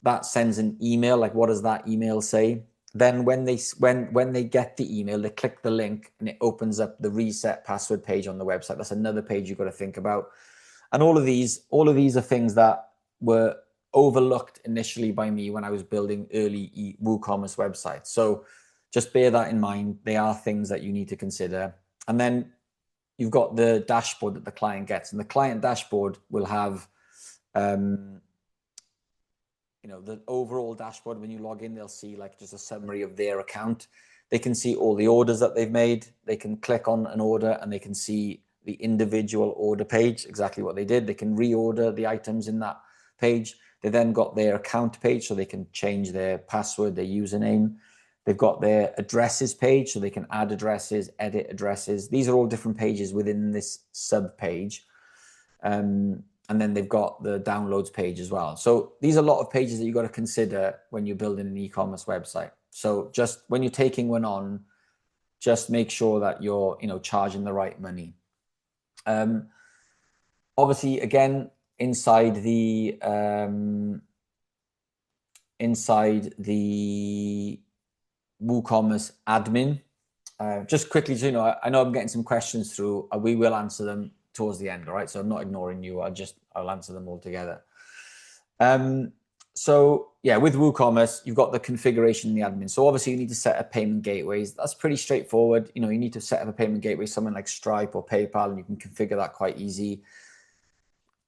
That sends an email. Like, what does that email say? Then when they get the email, they click the link and it opens up the reset password page on the website. That's another page you've got to think about. And all of these are things that were overlooked initially by me when I was building early WooCommerce websites. So just bear that in mind. They are things that you need to consider. And then you've got the dashboard that the client gets, and the client dashboard will have, the overall dashboard. When you log in, they'll see like just a summary of their account. They can see all the orders that they've made. They can click on an order and they can see the individual order page, exactly what they did. They can reorder the items in that page. They then got their account page, so they can change their password, their username. They've got their addresses page, so they can add addresses, edit addresses. These are all different pages within this sub page. And then they've got the downloads page as well. So these are a lot of pages that you've got to consider when you're building an e-commerce website. So just when you're taking one on, just make sure that you're, charging the right money. Obviously, again, inside the WooCommerce admin, just quickly, so I know I'm getting some questions through. We will answer them towards the end, all right? So I'm not ignoring you. I'll answer them all together. So yeah, with WooCommerce, you've got the configuration in the admin. So obviously you need to set up payment gateways. That's pretty straightforward. You need to set up a payment gateway, something like Stripe or PayPal, and you can configure that quite easy.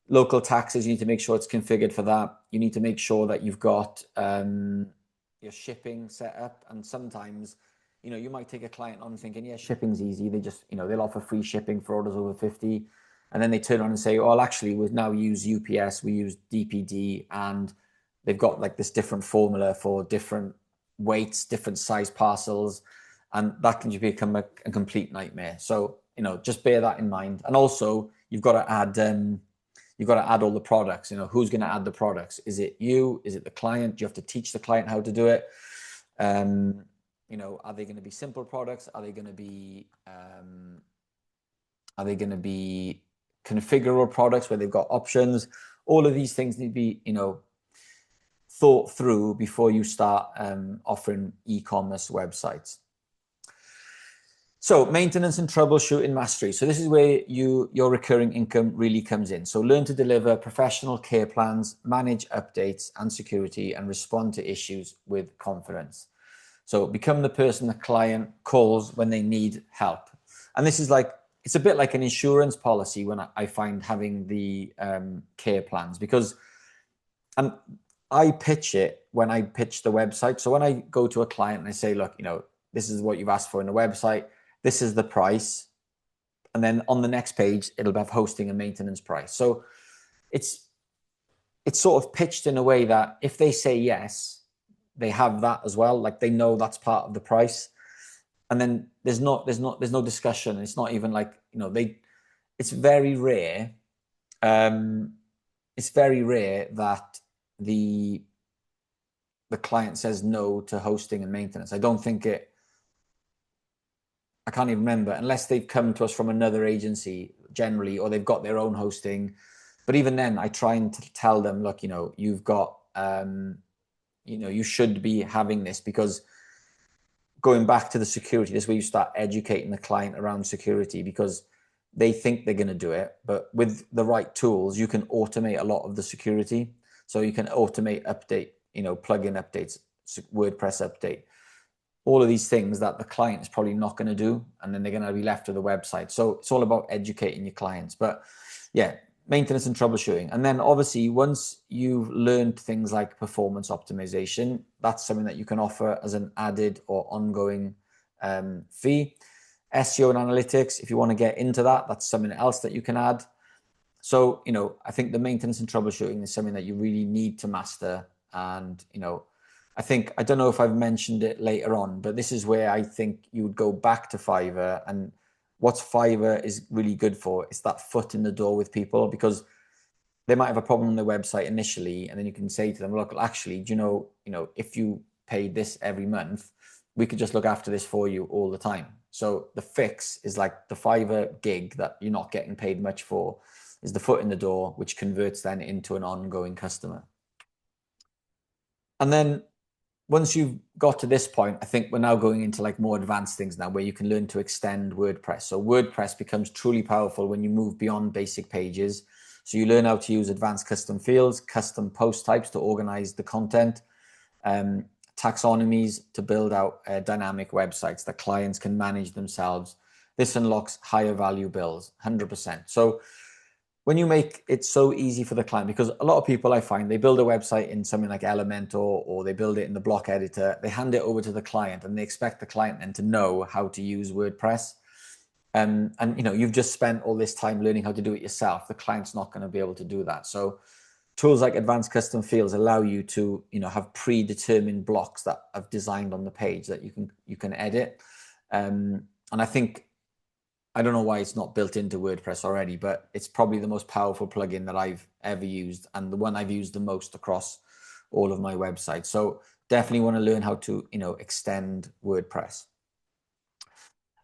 Local taxes, you need to make sure it's configured for that. You need to make sure that you've got your shipping set up. And sometimes, you might take a client on thinking, yeah, shipping's easy. They just, they'll offer free shipping for orders over 50. And then they turn on and say, well, actually, we now use UPS, we use DPD, and they've got like this different formula for different weights, different size parcels. And that can just become a complete nightmare. So, just bear that in mind. And also, you've got to add all the products. Who's going to add the products? Is it you? Is it the client? Do you have to teach the client how to do it? Are they going to be simple products? Are they going to be configurable products where they've got options? All of these things need to be, thought through before you start offering e-commerce websites. So maintenance and troubleshooting mastery. So this is where your recurring income really comes in. So learn to deliver professional care plans, manage updates and security, and respond to issues with confidence. So become the person the client calls when they need help. And this is it's a bit like an insurance policy when I find having the care plans, because I pitch it when I pitch the website. So when I go to a client and I say, look, this is what you've asked for in the website. This is the price. And then on the next page, it'll have hosting and maintenance price. So it's sort of pitched in a way that if they say yes, they have that as well. Like they know that's part of the price. And then there's no discussion. It's not even like, it's very rare. It's very rare that the client says no to hosting and maintenance. I can't even remember, unless they've come to us from another agency generally, or they've got their own hosting. But even then, I try and tell them, look, you've got, you should be having this, because going back to the security, this is where you start educating the client around security, because they think they're going to do it, but with the right tools, you can automate a lot of the security. So you can automate update, plugin updates, WordPress update, all of these things that the client is probably not going to do, and then they're going to be left with the website. So it's all about educating your clients. But yeah, maintenance and troubleshooting. And then obviously, once you've learned things like performance optimization, that's something that you can offer as an added or ongoing fee. SEO and analytics, if you want to get into that, that's something else that you can add. So, I think the maintenance and troubleshooting is something that you really need to master. And, I don't know if I've mentioned it later on, but this is where I think you would go back to Fiverr. And what Fiverr is really good for is that foot in the door with people, because they might have a problem on their website initially, and then you can say to them, look, actually, do you know, if you paid this every month, we could just look after this for you all the time. So the fix is like the Fiverr gig that you're not getting paid much for, is the foot in the door, which converts then into an ongoing customer. And then once you've got to this point, I think we're now going into like more advanced things now, where you can learn to extend WordPress. So WordPress becomes truly powerful when you move beyond basic pages. So you learn how to use advanced custom fields, custom post types to organize the content, taxonomies to build out dynamic websites that clients can manage themselves. This unlocks higher value bills, 100%. So when you make it so easy for the client, because a lot of people, I find, they build a website in something like Elementor, or they build it in the block editor, they hand it over to the client, and they expect the client then to know how to use WordPress. And you've just spent all this time learning how to do it yourself. The client's not going to be able to do that. So tools like advanced custom fields allow you to, have predetermined blocks that I've designed on the page that you can edit. And I don't know why it's not built into WordPress already, but it's probably the most powerful plugin that I've ever used, and the one I've used the most across all of my websites. So definitely want to learn how to, extend WordPress.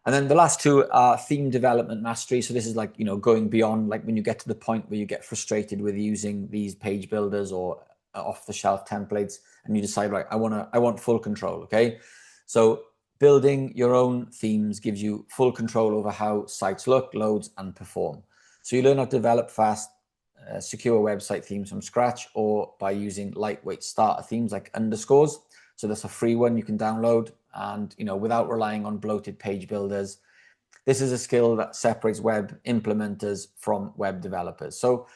And then the last two are theme development mastery. So this is like, going beyond, like when you get to the point where you get frustrated with using these page builders or off-the-shelf templates, and you decide, right, I want full control. Okay. So building your own themes gives you full control over how sites look, loads, and perform. So you learn how to develop fast, secure website themes from scratch, or by using lightweight starter themes like underscores. So that's a free one you can download, and without relying on bloated page builders. This is a skill that separates web implementers from web developers. So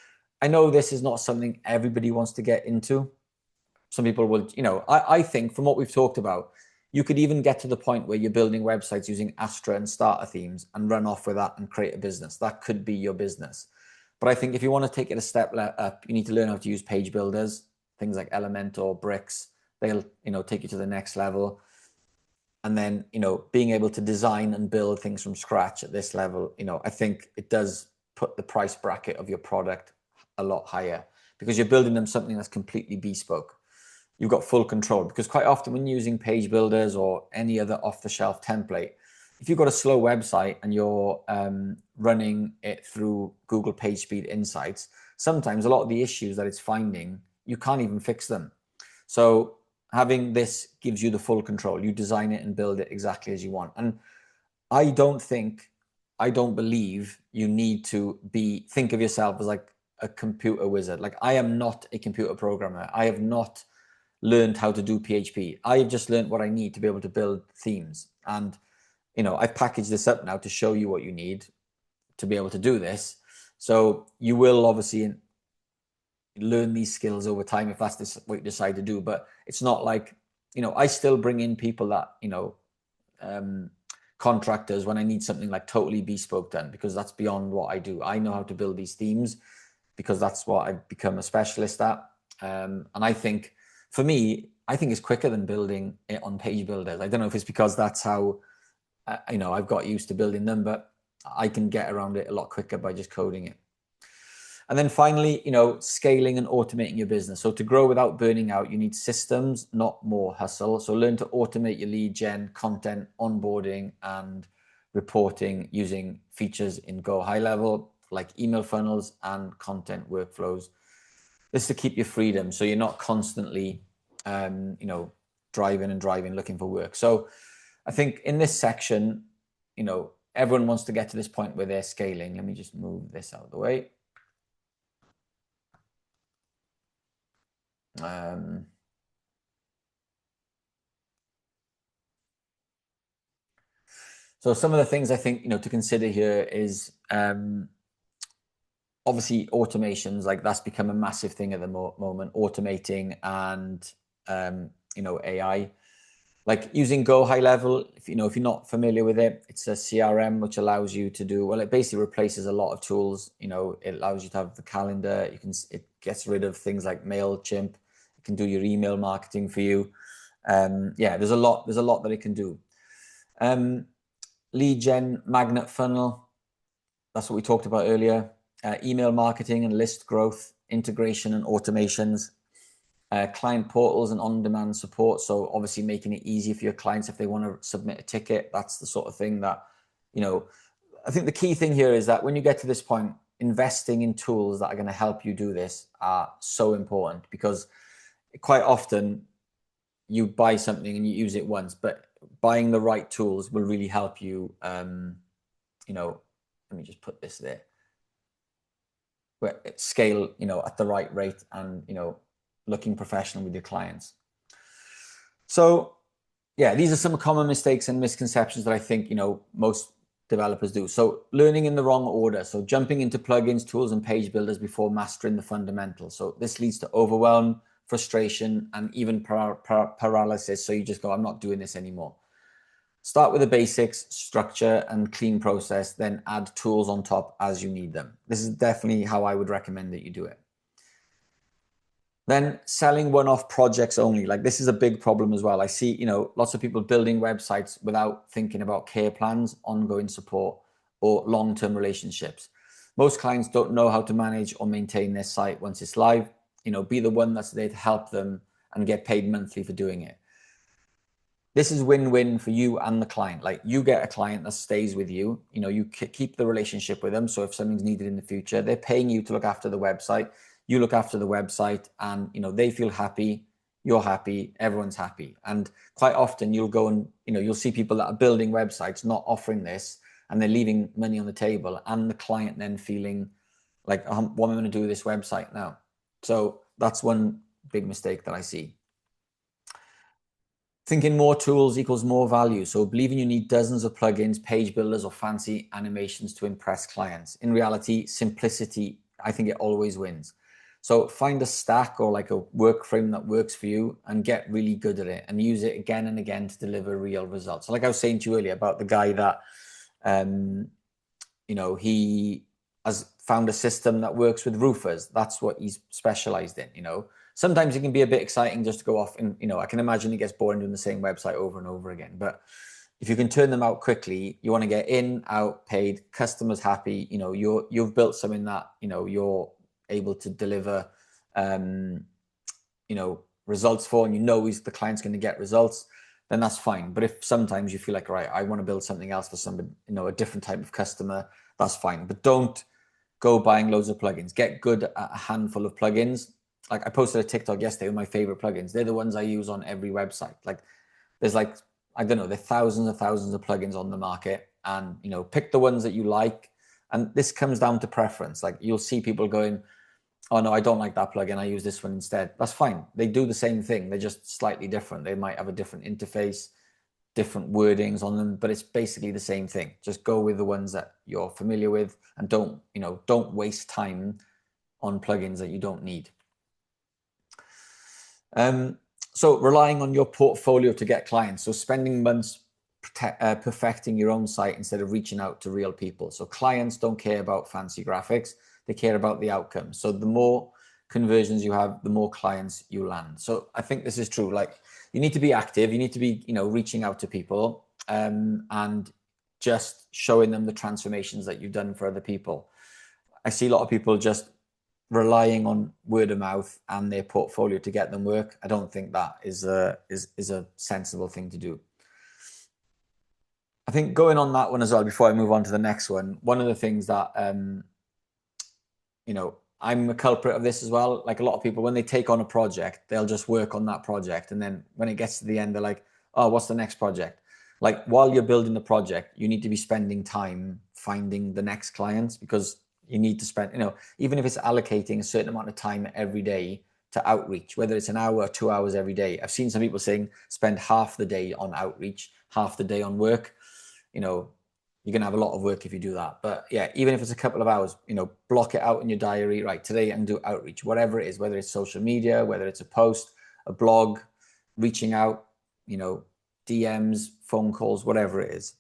I know this is not something everybody wants to get into. Some people will, I think from what we've talked about, you could even get to the point where you're building websites using Astra and starter themes and run off with that and create a business. That could be your business. But I think if you want to take it a step up, you need to learn how to use page builders, things like Elementor, Bricks. They'll, take you to the next level. And then, being able to design and build things from scratch at this level, I think it does put the price bracket of your product a lot higher, because you're building them something that's completely bespoke. You've got full control, because quite often when using page builders or any other off-the-shelf template, if you've got a slow website and you're running it through Google PageSpeed Insights, sometimes a lot of the issues that it's finding, you can't even fix them. So having this gives you the full control. You design it and build it exactly as you want. And I don't believe you need to think of yourself as like a computer wizard. Like, I am not a computer programmer. I have not learned how to do PHP. I've just learned what I need to be able to build themes. And, I've packaged this up now to show you what you need to be able to do this. So you will obviously learn these skills over time if that's what you decide to do. But it's not like, I still bring in people that, contractors, when I need something like totally bespoke done, because that's beyond what I do. I know how to build these themes because that's what I've become a specialist at. And I think, for me, I think it's quicker than building it on page builders. I don't know if it's because that's how, I've got used to building them, but I can get around it a lot quicker by just coding it. And then finally, scaling and automating your business. So to grow without burning out, you need systems, not more hustle. So learn to automate your lead gen, content, onboarding, and reporting using features in Go High Level, like email funnels and content workflows. This is to keep your freedom, so you're not constantly, you know, driving looking for work. So I think in this section, you know, everyone wants to get to this point where they're scaling. Let me just move this out of the way. So some of the things I think, you know, to consider here is obviously automations, like that's become a massive thing at the moment, automating and, you know, AI. Like using Go high level, if you know, if you're not familiar with it, it's a CRM which allows you to do, well, it basically replaces a lot of tools. You know, it allows you to have the calendar. It gets rid of things like MailChimp. It can do your email marketing for you. Yeah, there's a lot that it can do. Lead gen magnet funnel. That's what we talked about earlier. Email marketing and list growth, integration and automations. Client portals and on-demand support. So obviously making it easy for your clients if they want to submit a ticket. That's the sort of thing that, you know, I think the key thing here is that when you get to this point, investing in tools that are going to help you do this are so important, because quite often you buy something and you use it once, but buying the right tools will really help you, you know, let me just put this there, where it scale, you know, at the right rate and, you know, looking professional with your clients. So yeah, these are some common mistakes and misconceptions that I think, you know, most developers do. So learning in the wrong order. So jumping into plugins, tools, and page builders before mastering the fundamentals. So this leads to overwhelm, frustration, and even paralysis. So you just go, I'm not doing this anymore. Start with the basics, structure and clean process, then add tools on top as you need them. This is definitely how I would recommend that you do it. Then selling one-off projects only. Like this is a big problem as well. I see, you know, lots of people building websites without thinking about care plans, ongoing support, or long-term relationships. Most clients don't know how to manage or maintain their site once it's live. You know, be the one that's there to help them and get paid monthly for doing it. This is win-win for you and the client. Like you get a client that stays with you, you know, you keep the relationship with them. So if something's needed in the future, they're paying you to look after the website. You look after the website and, you know, they feel happy, you're happy, everyone's happy. And quite often you'll go and, you know, you'll see people that are building websites, not offering this, and they're leaving money on the table, and the client then feeling like, what am I going to do with this website now? So that's one big mistake that I see. Thinking more tools equals more value. So believing you need dozens of plugins, page builders, or fancy animations to impress clients. In reality, simplicity, I think it always wins. So find a stack or like a work frame that works for you and get really good at it and use it again and again to deliver real results. So like I was saying to you earlier about the guy that, you know, he has found a system that works with roofers. That's what he's specialized in, you know. Sometimes it can be a bit exciting just to go off and, you know, I can imagine he gets bored doing the same website over and over again. But if you can turn them out quickly, you want to get in, out, paid, customers happy, you know, you've built something that, you know, you're able to deliver, you know, results for, and you know the client's going to get results, then that's fine. But if sometimes you feel like, right, I want to build something else for somebody, you know, a different type of customer, that's fine. But don't go buying loads of plugins. Get good at a handful of plugins. Like I posted a TikTok yesterday with my favorite plugins. They're the ones I use on every website. Like there's like, I don't know, there are thousands of plugins on the market, and, you know, pick the ones that you like. And this comes down to preference. Like you'll see people going, oh no, I don't like that plugin, I use this one instead. That's fine. They do the same thing. They're just slightly different. They might have a different interface, different wordings on them, but it's basically the same thing. Just go with the ones that you're familiar with, and don't, you know, don't waste time on plugins that you don't need. So relying on your portfolio to get clients. So spending months perfecting your own site instead of reaching out to real people. So clients don't care about fancy graphics. They care about the outcome. So the more conversions you have, the more clients you land. So I think this is true. Like you need to be active. You need to be, you know, reaching out to people and just showing them the transformations that you've done for other people. I see a lot of people just relying on word of mouth and their portfolio to get them work. I don't think that is a sensible thing to do. I think going on that one as well, before I move on to the next one of the things that I'm a culprit of this as well. Like a lot of people, when they take on a project, they'll just work on that project. And then when it gets to the end, they're like, oh, what's the next project? Like while you're building the project, you need to be spending time finding the next clients, because you need to spend, even if it's allocating a certain amount of time every day to outreach, whether it's an hour or 2 hours every day. I've seen some people saying spend half the day on outreach, half the day on work. You're going to have a lot of work if you do that. But yeah, even if it's a couple of hours, block it out in your diary. Right, today I'm going to do outreach, whatever it is, whether it's social media, whether it's a post, a blog, reaching out, DMs, phone calls, whatever it is.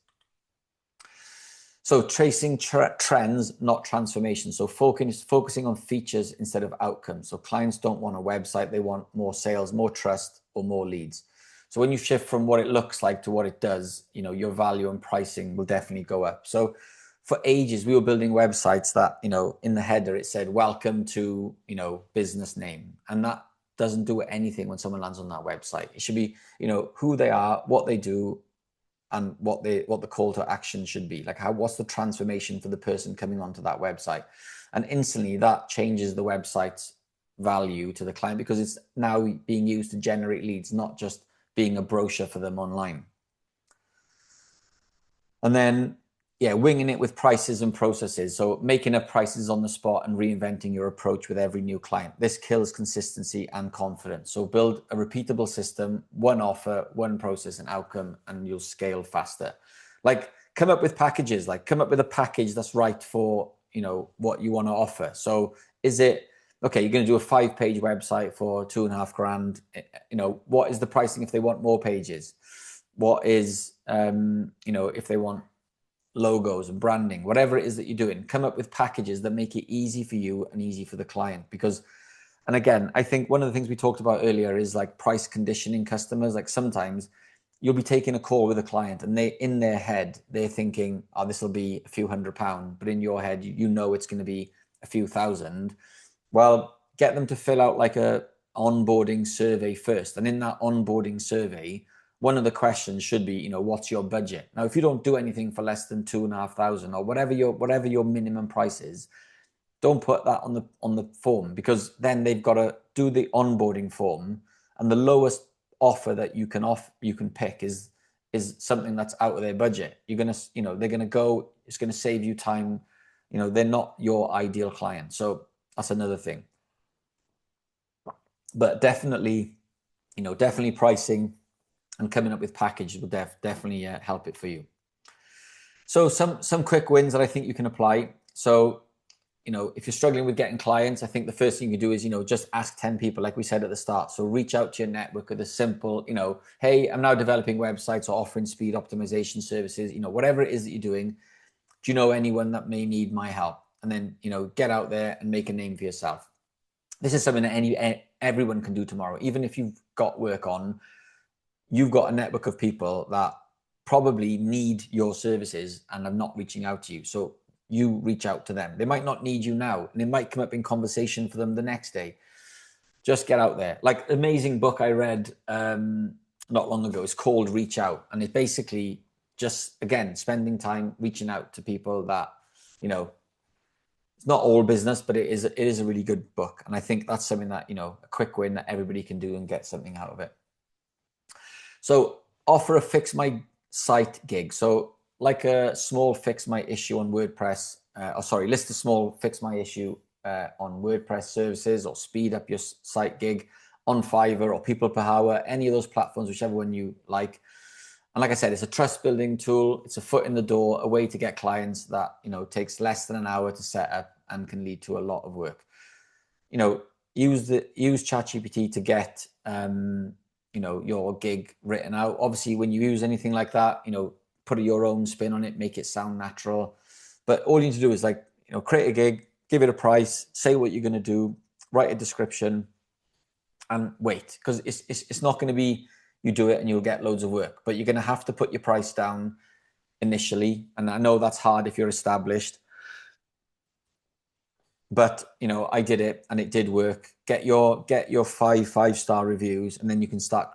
So tracing trends, not transformation. So focusing on features instead of outcomes. So clients don't want a website. They want more sales, more trust, or more leads. So when you shift from what it looks like to what it does, your value and pricing will definitely go up. So for ages, we were building websites that, in the header, it said, welcome to, business name. And that doesn't do anything when someone lands on that website. It should be, who they are, what they do, and what the call to action should be. Like what's the transformation for the person coming onto that website? And instantly that changes the website's value to the client, because it's now being used to generate leads, not just being a brochure for them online. And then, winging it with prices and processes. So making up prices on the spot and reinventing your approach with every new client. This kills consistency and confidence. So build a repeatable system, one offer, one process and outcome, and you'll scale faster. Like come up with packages, come up with a package that's right for, what you want to offer. So is it, okay, you're going to do a 5-page website for $2,500. What is the pricing if they want more pages? What is, if they want logos and branding, whatever it is that you're doing, come up with packages that make it easy for you and easy for the client. And again, I think one of the things we talked about earlier is like price conditioning customers. Like sometimes you'll be taking a call with a client and in their head, they're thinking, oh, this will be a few £100, but in your head, it's going to be a few thousand. Well, get them to fill out like a onboarding survey first. And in that onboarding survey, one of the questions should be, what's your budget? Now, if you don't do anything for less than 2,500 or whatever your minimum price is, don't put that on the form, because then they've got to do the onboarding form, and the lowest offer that you can pick is something that's out of their budget. They're gonna go. It's gonna save you time. They're not your ideal client, so that's another thing. But definitely pricing and coming up with packages will definitely help it for you. So some quick wins that I think you can apply. So, if you're struggling with getting clients, I think the first thing you do is, just ask 10 people, like we said at the start. So reach out to your network with a simple, hey, I'm now developing websites or offering speed optimization services, whatever it is that you're doing. Do you know anyone that may need my help? And then, get out there and make a name for yourself. This is something that everyone can do tomorrow. Even if you've got work on, you've got a network of people that probably need your services and are not reaching out to you. So you reach out to them. They might not need you now, and it might come up in conversation for them the next day. Just get out there. Like, amazing book I read not long ago. It's called Reach Out. And it's basically just, again, spending time reaching out to people that, it's not all business, but it is a really good book. And I think that's something that, a quick win that everybody can do and get something out of it. So offer a fix my site gig. So like a small fix my issue on WordPress, list a small fix my issue on WordPress services, or speed up your site gig on Fiverr or People Per Hour, any of those platforms, whichever one you like. And like I said, it's a trust building tool. It's a foot in the door, a way to get clients that, takes less than an hour to set up and can lead to a lot of work. Use ChatGPT to get, your gig written out. Obviously, when you use anything like that, put your own spin on it, make it sound natural. But all you need to do is create a gig, give it a price, say what you're going to do, write a description, and wait. Because it's not going to be you do it and you'll get loads of work, but you're going to have to put your price down initially. And I know that's hard if you're established, but I did it and it did work. Get your 5-star reviews, and then you can start,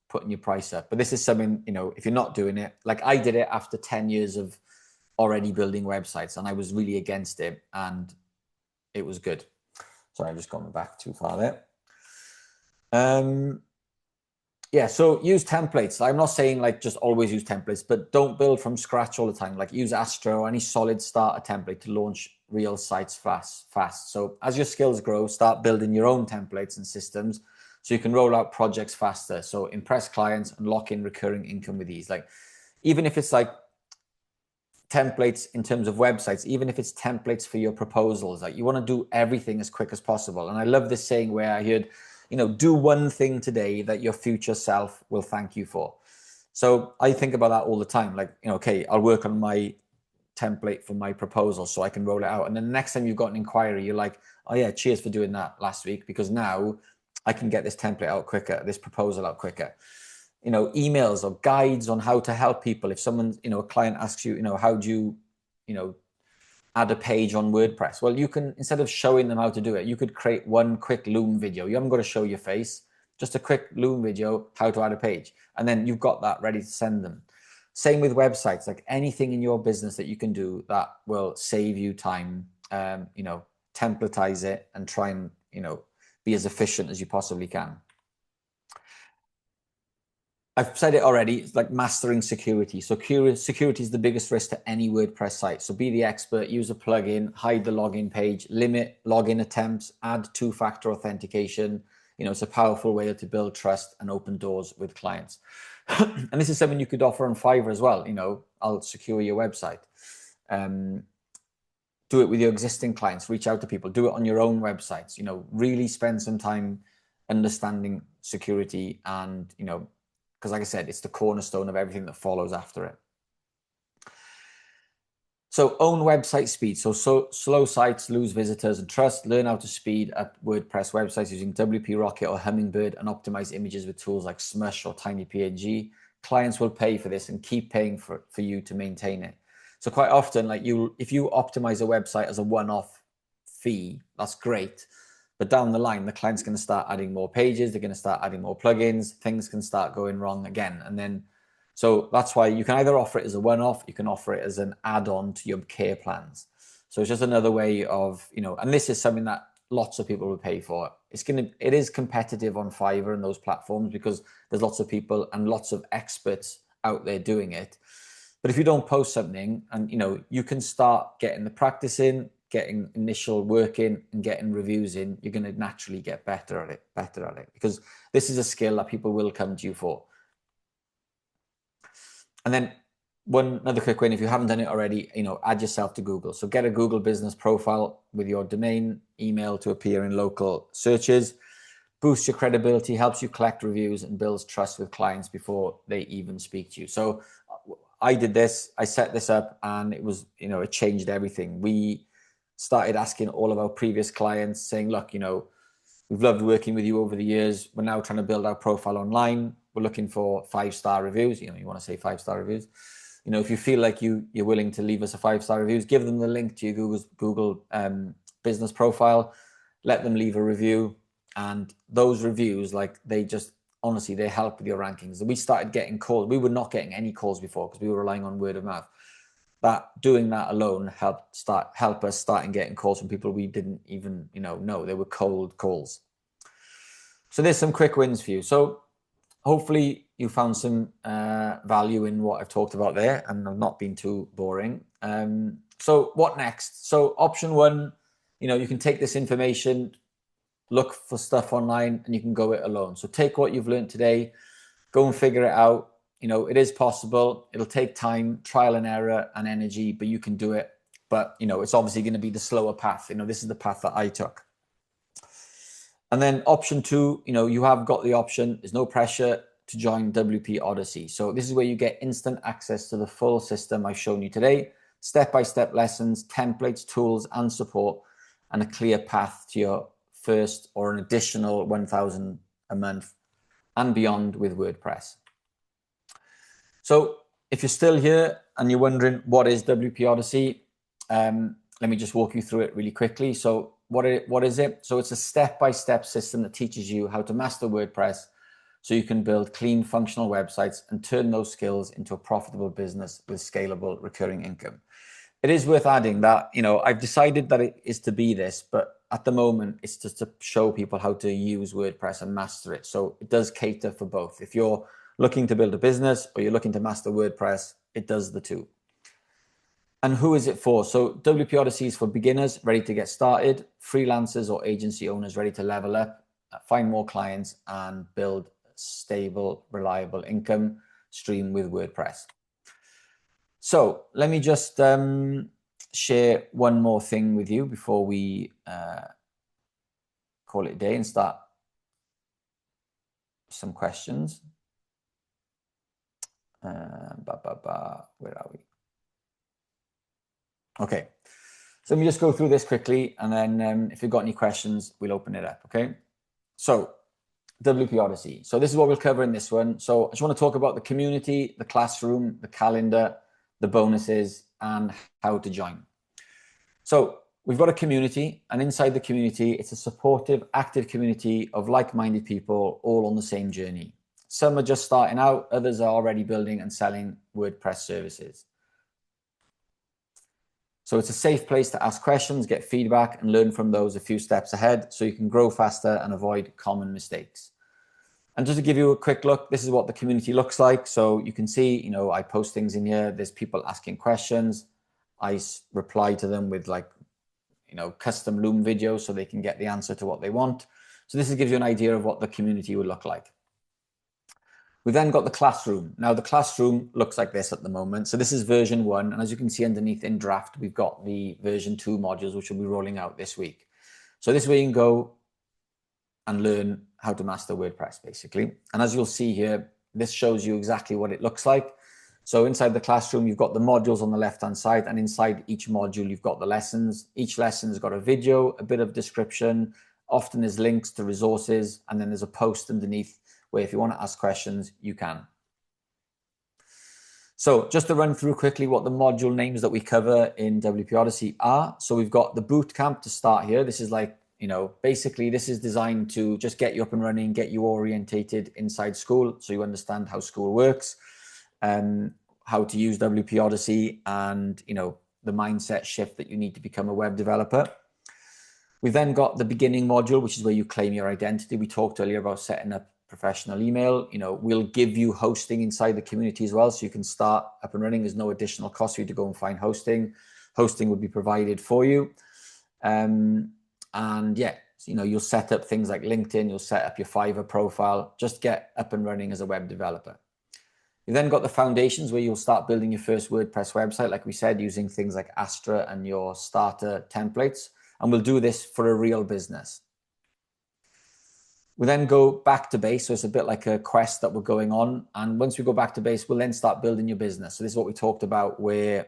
putting your price up. But this is something, if you're not doing it, like I did it after 10 years of already building websites, and I was really against it. And it was good. Sorry, I'm just going back too far there. Yeah, so use templates. I'm not saying like just always use templates, but don't build from scratch all the time. Like use Astra or any solid starter template to launch real sites fast. So as your skills grow, start building your own templates and systems so you can roll out projects faster. So impress clients and lock in recurring income with ease. Like even if it's like templates in terms of websites, even if it's templates for your proposals, like you want to do everything as quick as possible. And I love this saying where I heard, do one thing today that your future self will thank you for. So I think about that all the time. Like, okay, I'll work on my template for my proposal so I can roll it out. And then the next time you've got an inquiry, you're like, oh yeah, cheers for doing that last week, because now I can get this template out quicker, this proposal out quicker. Emails or guides on how to help people. If someone, a client asks you, how do you, add a page on WordPress? Well, you can, instead of showing them how to do it, you could create one quick Loom video. You haven't got to show your face, just a quick Loom video, how to add a page. And then you've got that ready to send them. Same with websites, like anything in your business that you can do that will save you time, templatize it and try and, be as efficient as you possibly can. I've said it already, it's like mastering security. So security is the biggest risk to any WordPress site. So be the expert, use a plugin, hide the login page, limit login attempts, add two-factor authentication. It's a powerful way to build trust and open doors with clients. And this is something you could offer on Fiverr as well. I'll secure your website. Do it with your existing clients, reach out to people, do it on your own websites, really spend some time understanding security and, because like I said, it's the cornerstone of everything that follows after it. So own website speed. So slow sites lose visitors and trust. Learn how to speed up WordPress websites using WP Rocket or Hummingbird and optimize images with tools like Smush or TinyPNG. Clients will pay for this and keep paying for you to maintain it. So quite often, like if you optimize a website as a one-off fee, that's great. But down the line, the client's going to start adding more pages. They're going to start adding more plugins. Things can start going wrong again. And then, so that's why you can either offer it as a one-off, you can offer it as an add-on to your care plans. So it's just another way of, and this is something that lots of people will pay for. It is competitive on Fiverr and those platforms because there's lots of people and lots of experts out there doing it. But if you don't post something and, you can start getting the practice in, getting initial work in and getting reviews in, you're going to naturally get better at it because this is a skill that people will come to you for. And then another quick one, if you haven't done it already, add yourself to Google. So get a Google business profile with your domain email to appear in local searches, boosts your credibility, helps you collect reviews and builds trust with clients before they even speak to you. So I did this, I set this up and it was, it changed everything. We started asking all of our previous clients saying, look, we've loved working with you over the years. We're now trying to build our profile online. We're looking for 5-star reviews. You want to say 5-star reviews. If you feel like you're willing to leave us a 5-star reviews, give them the link to your Google business profile, let them leave a review. And those reviews, honestly, they help with your rankings. We started getting calls. We were not getting any calls before because we were relying on word of mouth. Doing that alone help us starting getting calls from people we didn't even know. They were cold calls. So there's some quick wins for you. So hopefully you found some value in what I've talked about there and I've not been too boring. So what next? So option one, you can take this information, look for stuff online and you can go it alone. So take what you've learned today, go and figure it out. It is possible. It'll take time, trial and error and energy, but you can do it. But, it's obviously going to be the slower path. This is the path that I took. And then option two, you have got the option. There's no pressure to join WP Odyssey. So this is where you get instant access to the full system I've shown you today, step-by-step lessons, templates, tools, and support, and a clear path to your first or an additional 1,000 a month and beyond with WordPress. So if you're still here and you're wondering what is WP Odyssey, let me just walk you through it really quickly. So what is it? So it's a step-by-step system that teaches you how to master WordPress so you can build clean, functional websites and turn those skills into a profitable business with scalable recurring income. It is worth adding that, I've decided that it is to be this, but at the moment it's just to show people how to use WordPress and master it. So it does cater for both. If you're looking to build a business or you're looking to master WordPress, it does the two. And who is it for? So WP Odyssey is for beginners ready to get started, freelancers or agency owners ready to level up, find more clients and build a stable, reliable income stream with WordPress. So let me just share one more thing with you before we call it a day and start some questions. Where are we? Okay, so let me just go through this quickly, and then if you've got any questions, we'll open it up, okay? So WP Odyssey. So this is what we'll cover in this one. So I just want to talk about the community, the classroom, the calendar, the bonuses, and how to join. So we've got a community, and inside the community, it's a supportive, active community of like-minded people all on the same journey. Some are just starting out, others are already building and selling WordPress services. So it's a safe place to ask questions, get feedback, and learn from those a few steps ahead so you can grow faster and avoid common mistakes. And just to give you a quick look, this is what the community looks like. So you can see, I post things in here. There's people asking questions. I reply to them with custom Loom videos so they can get the answer to what they want. So this gives you an idea of what the community would look like. We've then got the classroom. Now the classroom looks like this at the moment. So this is version 1. And as you can see underneath in draft, we've got the version 2 modules, which will be rolling out this week. So this way you can go and learn how to master WordPress basically. And as you'll see here, this shows you exactly what it looks like. So inside the classroom, you've got the modules on the left-hand side, and inside each module, you've got the lessons. Each lesson's got a video, a bit of description. Often there's links to resources, and then there's a post underneath where if you want to ask questions, you can. So just to run through quickly what the module names that we cover in WP Odyssey are. So we've got the boot camp to start here. This is like, basically this is designed to just get you up and running, get you orientated inside Skool so you understand how Skool works, how to use WP Odyssey, and, the mindset shift that you need to become a web developer. We've then got the beginning module, which is where you claim your identity. We talked earlier about setting up professional email. We'll give you hosting inside the community as well, so you can start up and running. There's no additional cost for you to go and find hosting. Hosting would be provided for you. And yeah, you'll set up things like LinkedIn, you'll set up your Fiverr profile, just get up and running as a web developer. You've then got the foundations where you'll start building your first WordPress website, like we said, using things like Astra and your starter templates. And we'll do this for a real business. We then go back to base. So it's a bit like a quest that we're going on. And once we go back to base, we'll then start building your business. So this is what we talked about where,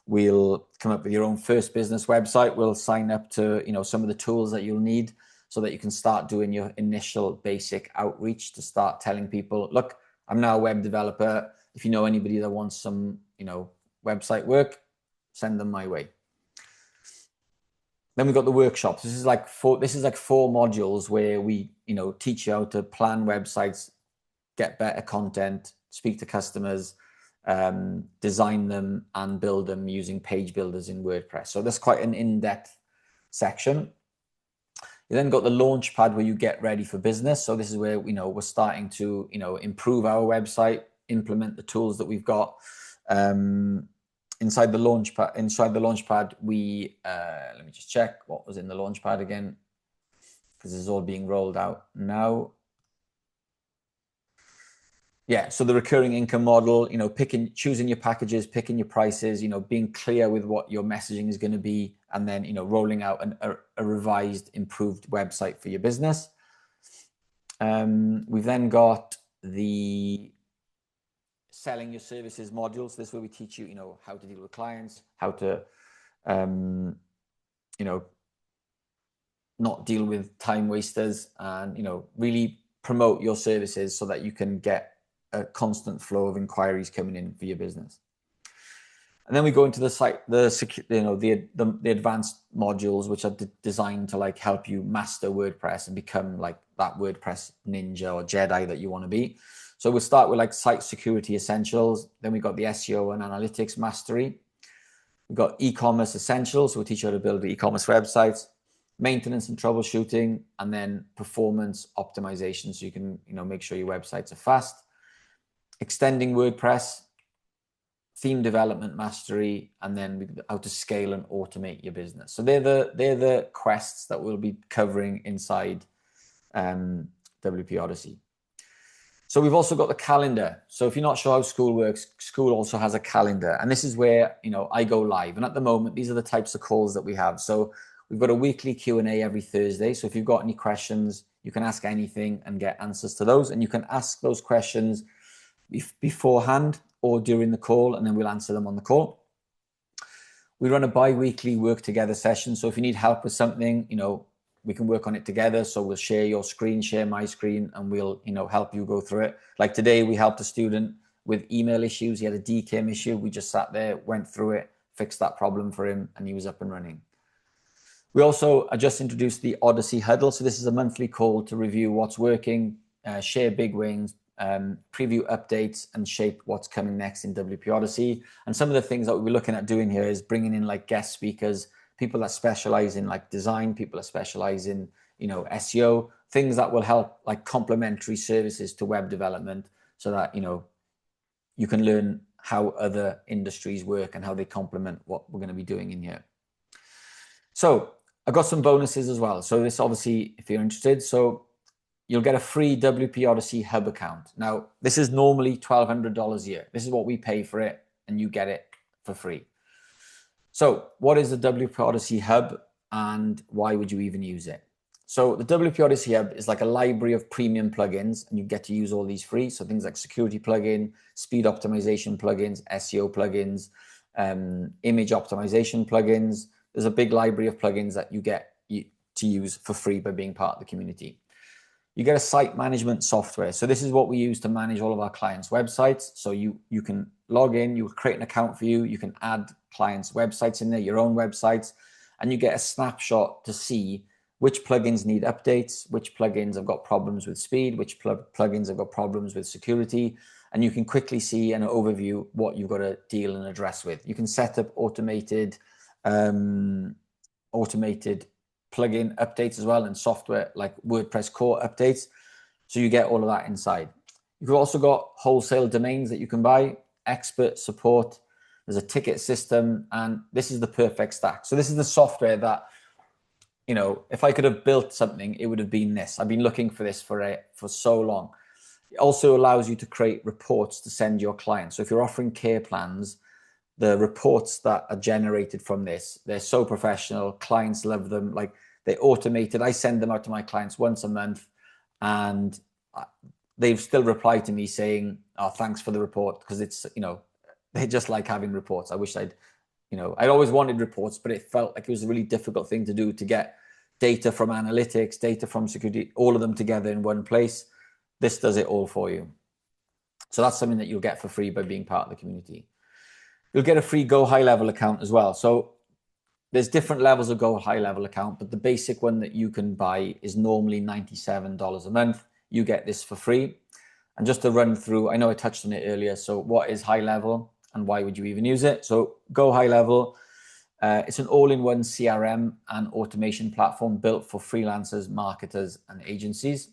we'll come up with your own first business website. We'll sign up to, some of the tools that you'll need so that you can start doing your initial basic outreach to start telling people, look, I'm now a web developer. If you know anybody that wants some, website work, send them my way. Then we've got the workshops. This is like 4 modules where we, teach you how to plan websites, get better content, speak to customers, design them and build them using page builders in WordPress. So that's quite an in-depth section. You then got the launch pad where you get ready for business. So this is where, we're starting to, improve our website, implement the tools that we've got. Inside the launch pad, we let me just check what was in the launch pad again, because this is all being rolled out now. Yeah, so the recurring income model, choosing your packages, picking your prices, being clear with what your messaging is going to be, and then, rolling out a revised, improved website for your business. We've then got the selling your services modules. This is where we teach you, how to deal with clients, how to, not deal with time wasters, and, really promote your services so that you can get a constant flow of inquiries coming in for your business. And then we go into the advanced modules, which are designed to help you master WordPress and become like that WordPress ninja or Jedi that you want to be. So we'll start with site security essentials. Then we got the SEO and analytics mastery. We've got e-commerce essentials, so we'll teach you how to build e-commerce websites, maintenance and troubleshooting, and then performance optimization, so you can make sure your websites are fast. Extending WordPress, theme development mastery, and then how to scale and automate your business. So they're the quests that we'll be covering inside WP Odyssey. So we've also got the calendar. So if you're not sure how Skool works, Skool also has a calendar, and this is where I go live. And at the moment, these are the types of calls that we have. So we've got a weekly Q&A every Thursday. So if you've got any questions, you can ask anything and get answers to those. And you can ask those questions beforehand or during the call, and then we'll answer them on the call. We run a bi-weekly work together session. So if you need help with something, we can work on it together. So we'll share your screen, share my screen, and we'll, help you go through it. Like today, we helped a student with email issues. He had a DKIM issue. We just sat there, went through it, fixed that problem for him, and he was up and running. We also just introduced the Odyssey Huddle. So this is a monthly call to review what's working, share big wins, preview updates, and shape what's coming next in WP Odyssey. And some of the things that we'll be looking at doing here is bringing in like guest speakers, people that specialize in like design, people that specialize in, SEO, things that will help like complementary services to web development, so that, you can learn how other industries work and how they complement what we're going to be doing in here. So I've got some bonuses as well. So this obviously, if you're interested, so you'll get a free WP Odyssey Hub account. Now, this is normally $1,200 a year. This is what we pay for it, and you get it for free. So what is the WP Odyssey Hub, and why would you even use it? So the WP Odyssey Hub is like a library of premium plugins, and you get to use all these free. So things like security plugin, speed optimization plugins, SEO plugins, image optimization plugins. There's a big library of plugins that you get to use for free by being part of the community. You get a site management software. So this is what we use to manage all of our clients' websites. So you can log in, you create an account for you, you can add clients' websites in there, your own websites, and you get a snapshot to see which plugins need updates, which plugins have got problems with speed, which plugins have got problems with security, and you can quickly see an overview what you've got to deal and address with. You can set up automated plugin updates as well, and software like WordPress core updates. So you get all of that inside. You've also got wholesale domains that you can buy, expert support, there's a ticket system, and this is the perfect stack. So this is the software that, if I could have built something, it would have been this. I've been looking for this for so long. It also allows you to create reports to send your clients. So if you're offering care plans, the reports that are generated from this, they're so professional. Clients love them. Like, they're automated. I send them out to my clients once a month, and they've still replied to me saying, "Oh, thanks for the report," because it's, they just like having reports. I wish I'd always wanted reports, but it felt like it was a really difficult thing to do, to get data from analytics, data from security, all of them together in one place. This does it all for you. So that's something that you'll get for free by being part of the community. You'll get a free Go High Level account as well. So there's different levels of Go High Level account, but the basic one that you can buy is normally $97 a month. You get this for free. And just to run through, I know I touched on it earlier. So what is High Level and why would you even use it? So Go High Level, it's an all-in-one CRM and automation platform built for freelancers, marketers, and agencies.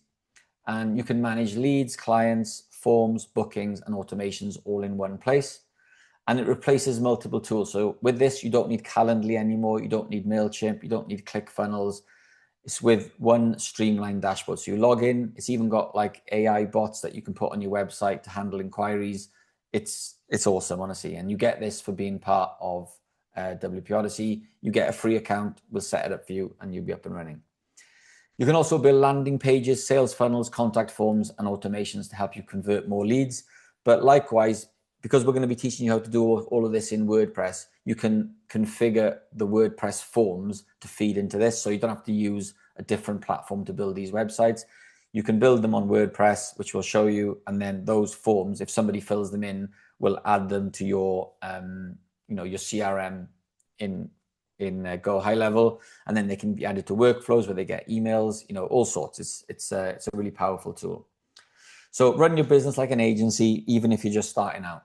And you can manage leads, clients, forms, bookings, and automations all in one place. And it replaces multiple tools. So with this, you don't need Calendly anymore. You don't need MailChimp. You don't need ClickFunnels. It's with one streamlined dashboard. So you log in. It's even got like AI bots that you can put on your website to handle inquiries. It's awesome, honestly. And you get this for being part of WP Odyssey. You get a free account. We'll set it up for you, and you'll be up and running. You can also build landing pages, sales funnels, contact forms, and automations to help you convert more leads. But likewise, because we're going to be teaching you how to do all of this in WordPress, you can configure the WordPress forms to feed into this. So you don't have to use a different platform to build these websites. You can build them on WordPress, which we'll show you. And then those forms, if somebody fills them in, we'll add them to your, your CRM in Go High Level. And then they can be added to workflows where they get emails, all sorts. It's a really powerful tool. So run your business like an agency, even if you're just starting out.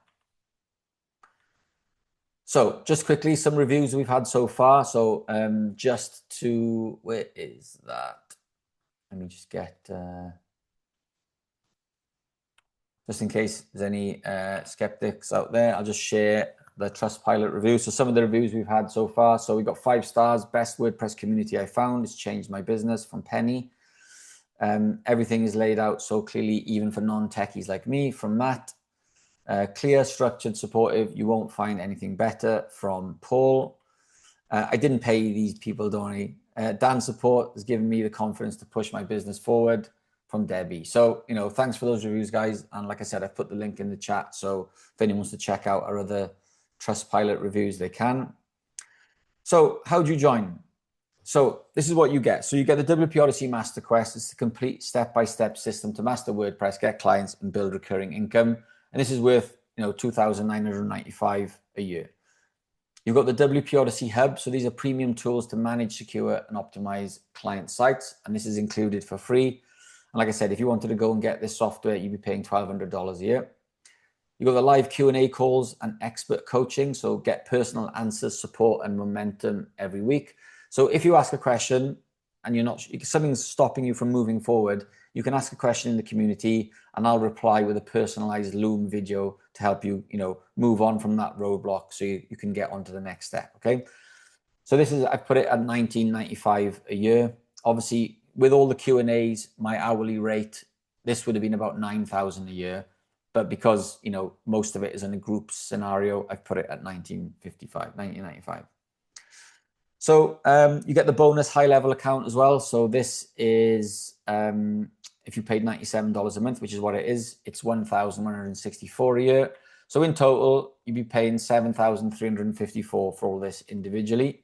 So just quickly, some reviews we've had so far. So just to, where is that? Let me just get, just in case there's any skeptics out there, I'll just share the Trustpilot review. So some of the reviews we've had so far. So we got 5 stars, best WordPress community I found. It's changed my business, from Penny. Everything is laid out so clearly, even for non-techies like me, from Matt. Clear, structured, supportive. You won't find anything better, from Paul. I didn't pay these people, don't I? Dan Support has given me the confidence to push my business forward, from Debbie. So, you know, thanks for those reviews, guys. And like I said, I've put the link in the chat. So if anyone wants to check out our other Trustpilot reviews, they can. So how do you join? So this is what you get. So you get the WP Odyssey Master Quest. It's the complete step-by-step system to master WordPress, get clients, and build recurring income. And this is worth, you know, $2,995 a year. You've got the WP Odyssey Hub. So these are premium tools to manage, secure, and optimize client sites. And this is included for free. And like I said, if you wanted to go and get this software, you'd be paying $1,200 a year. You've got the live Q&A calls and expert coaching. So get personal answers, support, and momentum every week. So if you ask a question and you're not, something's stopping you from moving forward, you can ask a question in the community and I'll reply with a personalized Loom video to help you, you know, move on from that roadblock so you can get on to the next step. Okay. So this is, I've put it at $19.95 a year. Obviously, with all the Q&As, my hourly rate, this would have been about $9,000 a year. But because, you know, most of it is in a group scenario, I've put it at $19.95. So you get the bonus high level account as well. So this is, if you paid $97 a month, which is what it is, it's $1,164 a year. So in total, you'd be paying $7,354 for all this individually.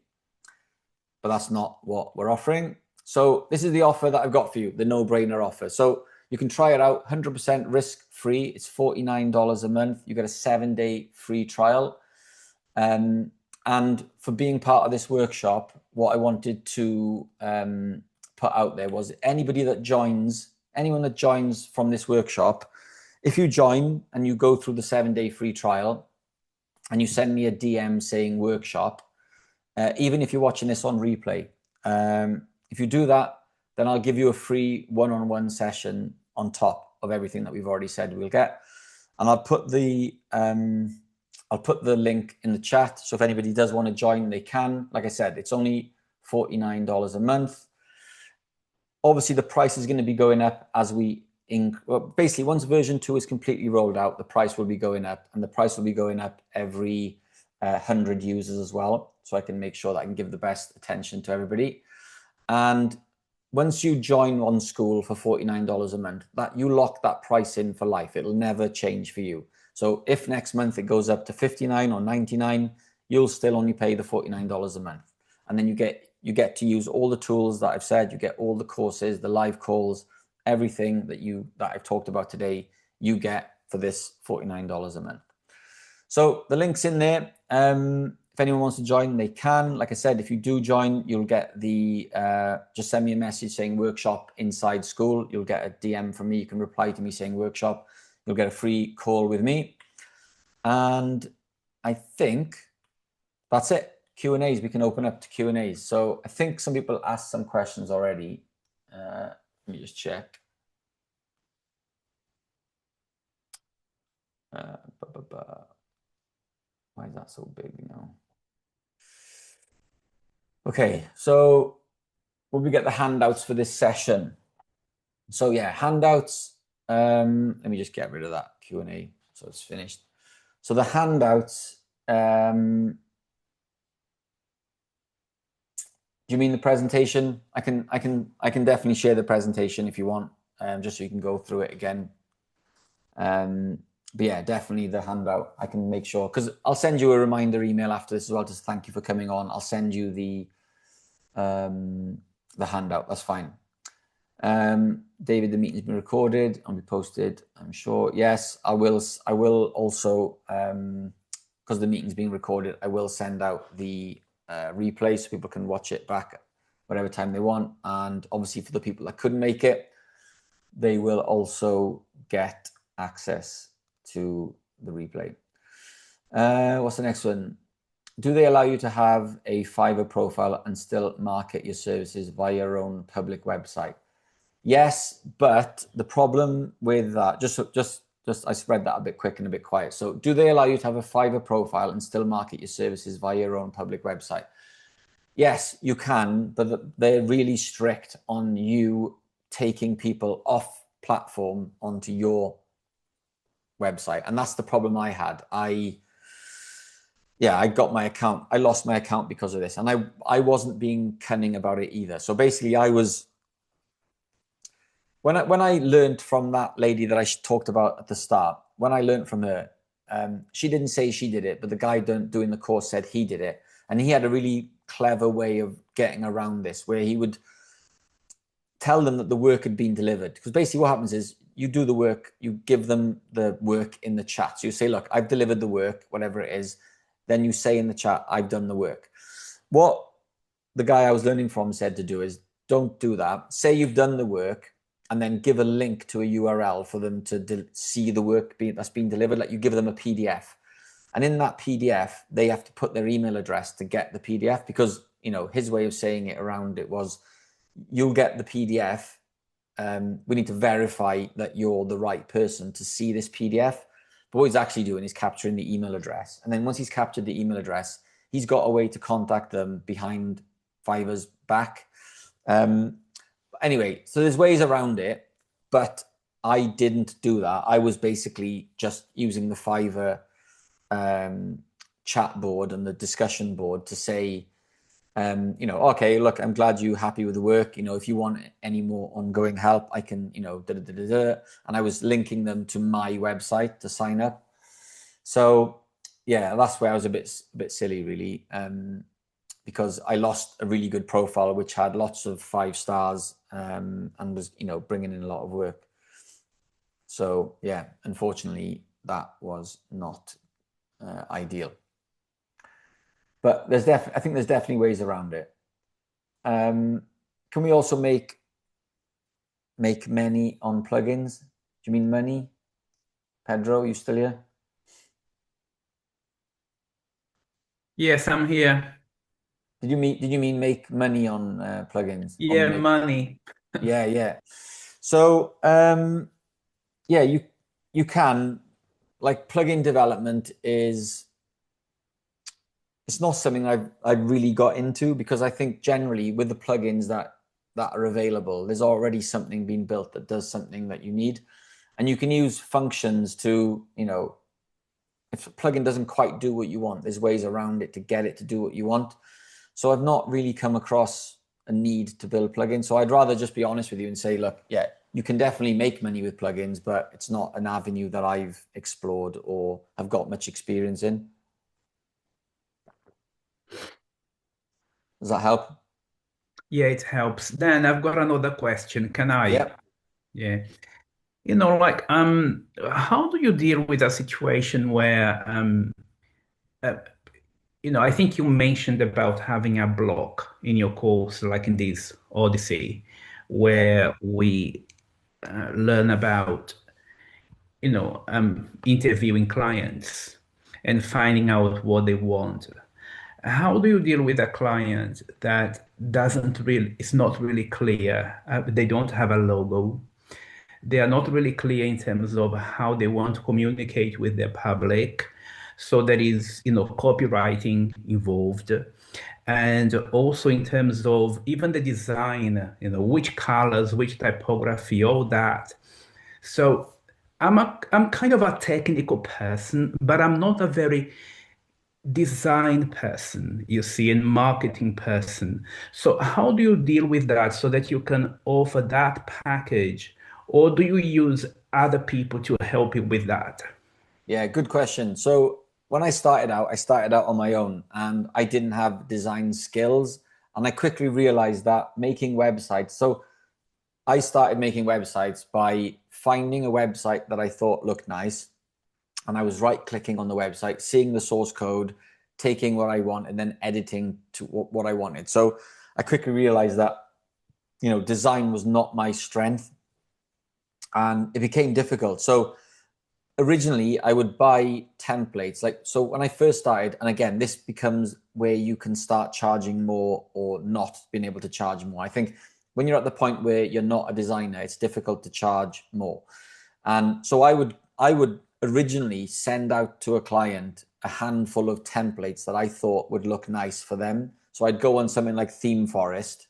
But that's not what we're offering. So this is the offer that I've got for you, the no-brainer offer. So you can try it out 100% risk-free. It's $49 a month. You get a 7-day free trial. And for being part of this workshop, what I wanted to put out there was anyone that joins from this workshop, if you join and you go through the 7-day free trial and you send me a DM saying workshop, even if you're watching this on replay, if you do that, then I'll give you a free one-on-one session on top of everything that we've already said we'll get. And I'll put the link in the chat. So if anybody does want to join, they can. Like I said, it's only $49 a month. Obviously, the price is going to be going up as basically, once version 2 is completely rolled out, the price will be going up, and the price will be going up every 100 users as well. So I can make sure that I can give the best attention to everybody. And once you join on Skool for $49 a month, that you lock that price in for life. It'll never change for you. So if next month it goes up to $59 or $99, you'll still only pay the $49 a month. And then you get to use all the tools that I've said. You get all the courses, the live calls, everything that I've talked about today, you get for this $49 a month. So the link's in there. If anyone wants to join, they can. Like I said, if you do join, you'll get the, just send me a message saying workshop inside Skool. You'll get a DM from me. You can reply to me saying workshop. You'll get a free call with me. And I think that's it. Q&As, we can open up to Q&As. So I think some people asked some questions already. Let me just check. Why is that so big now? Okay, so will we get the handouts for this session? So yeah, handouts. Let me just get rid of that Q&A so it's finished. So the handouts. Do you mean the presentation? I can definitely share the presentation if you want, just so you can go through it again. But yeah, definitely the handout. I can make sure, because I'll send you a reminder email after this as well, just thank you for coming on. I'll send you the handout. That's fine. David, the meeting's been recorded and be posted, I'm sure. Yes, I will also, because the meeting's being recorded, I will send out the replay so people can watch it back whatever time they want. And obviously for the people that couldn't make it, they will also get access to the replay. What's the next one? do they allow you to have a Fiverr profile and still market your services via your own public website? Yes, but the problem with that, just I spread that a bit quick and a bit quiet. So do they allow you to have a Fiverr profile and still market your services via your own public website? Yes, you can, but they're really strict on you taking people off platform onto your website. And that's the problem I had. I got my account. I lost my account because of this. And I wasn't being cunning about it either. So basically I was, when I learned from that lady that I talked about at the start, when I learned from her, she didn't say she did it, but the guy doing the course said he did it. And he had a really clever way of getting around this, where he would tell them that the work had been delivered. Because basically what happens is you do the work, you give them the work in the chat. So you say, look, I've delivered the work, whatever it is. Then you say in the chat, I've done the work. What the guy I was learning from said to do is, don't do that. Say you've done the work, and then give a link to a URL for them to see the work that's been delivered. Like you give them a PDF. And in that PDF, they have to put their email address to get the PDF, because, you know, his way of saying it around it was, you'll get the PDF. We need to verify that you're the right person to see this PDF. But what he's actually doing is capturing the email address. And then once he's captured the email address, he's got a way to contact them behind Fiverr's back. Anyway, so there's ways around it, but I didn't do that. I was basically just using the Fiverr chat board and the discussion board to say, you know, okay, look, I'm glad you're happy with the work. You know, if you want any more ongoing help, I can, you know, and I was linking them to my website to sign up. So yeah, that's where I was a bit silly, really, because I lost a really good profile which had lots of 5 stars and was, you know, bringing in a lot of work. So yeah, unfortunately, that was not ideal. But I think there's definitely ways around it. Can we also make money on plugins? Do you mean money? Pedro, you still here? Yes, I'm here. Did you mean make money on plugins? Yeah, money. Yeah. So yeah, you can, like, plugin development is, it's not something I've really got into, because I think generally with the plugins that are available, there's already something being built that does something that you need. And you can use functions to, you know, if a plugin doesn't quite do what you want, there's ways around it to get it to do what you want. So I've not really come across a need to build plugins. So I'd rather just be honest with you and say, look, yeah, you can definitely make money with plugins, but it's not an avenue that I've explored or have got much experience in. Does that help? Yeah, it helps. Then I've got another question. Can I? Yep. Yeah. You know, like, how do you deal with a situation where, uh, you know, I think you mentioned about having a block in your course, like in this Odyssey, Yeah. where we learn about, you know, interviewing clients and finding out what they want. How do you deal with a client that doesn't really, it's not really clear? They don't have a logo. They are not really clear in terms of how they want to communicate with their public. So there is, you know, copywriting involved. And also in terms of even the design, you know, which colors, which typography, all that. So I'm kind of a technical person, but I'm not a very design person, you see, and marketing person. So how do you deal with that so that you can offer that package, or do you use other people to help you with that? Yeah, good question. So when I started out on my own, and I didn't have design skills. And I quickly realized that making websites, so I started making websites by finding a website that I thought looked nice. And I was right clicking on the website, seeing the source code, taking what I want, and then editing to what I wanted. So I quickly realized that, you know, design was not my strength, and it became difficult. So originally I would buy templates. Like, so when I first started, and again, this becomes where you can start charging more or not being able to charge more. I think when you're at the point where you're not a designer, it's difficult to charge more. And so I would originally send out to a client a handful of templates that I thought would look nice for them. So I'd go on something like Theme Forest,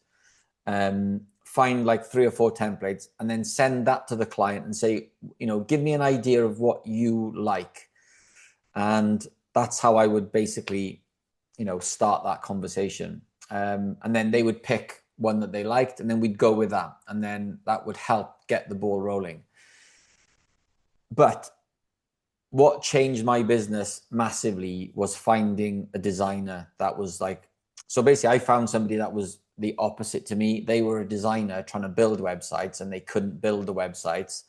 find like 3 or 4 templates, and then send that to the client and say, give me an idea of what you like. And that's how I would basically, start that conversation. And then they would pick one that they liked, and then we'd go with that. And then that would help get the ball rolling. But what changed my business massively was finding a designer that was like, so basically I found somebody that was the opposite to me. They were a designer trying to build websites and they couldn't build the websites.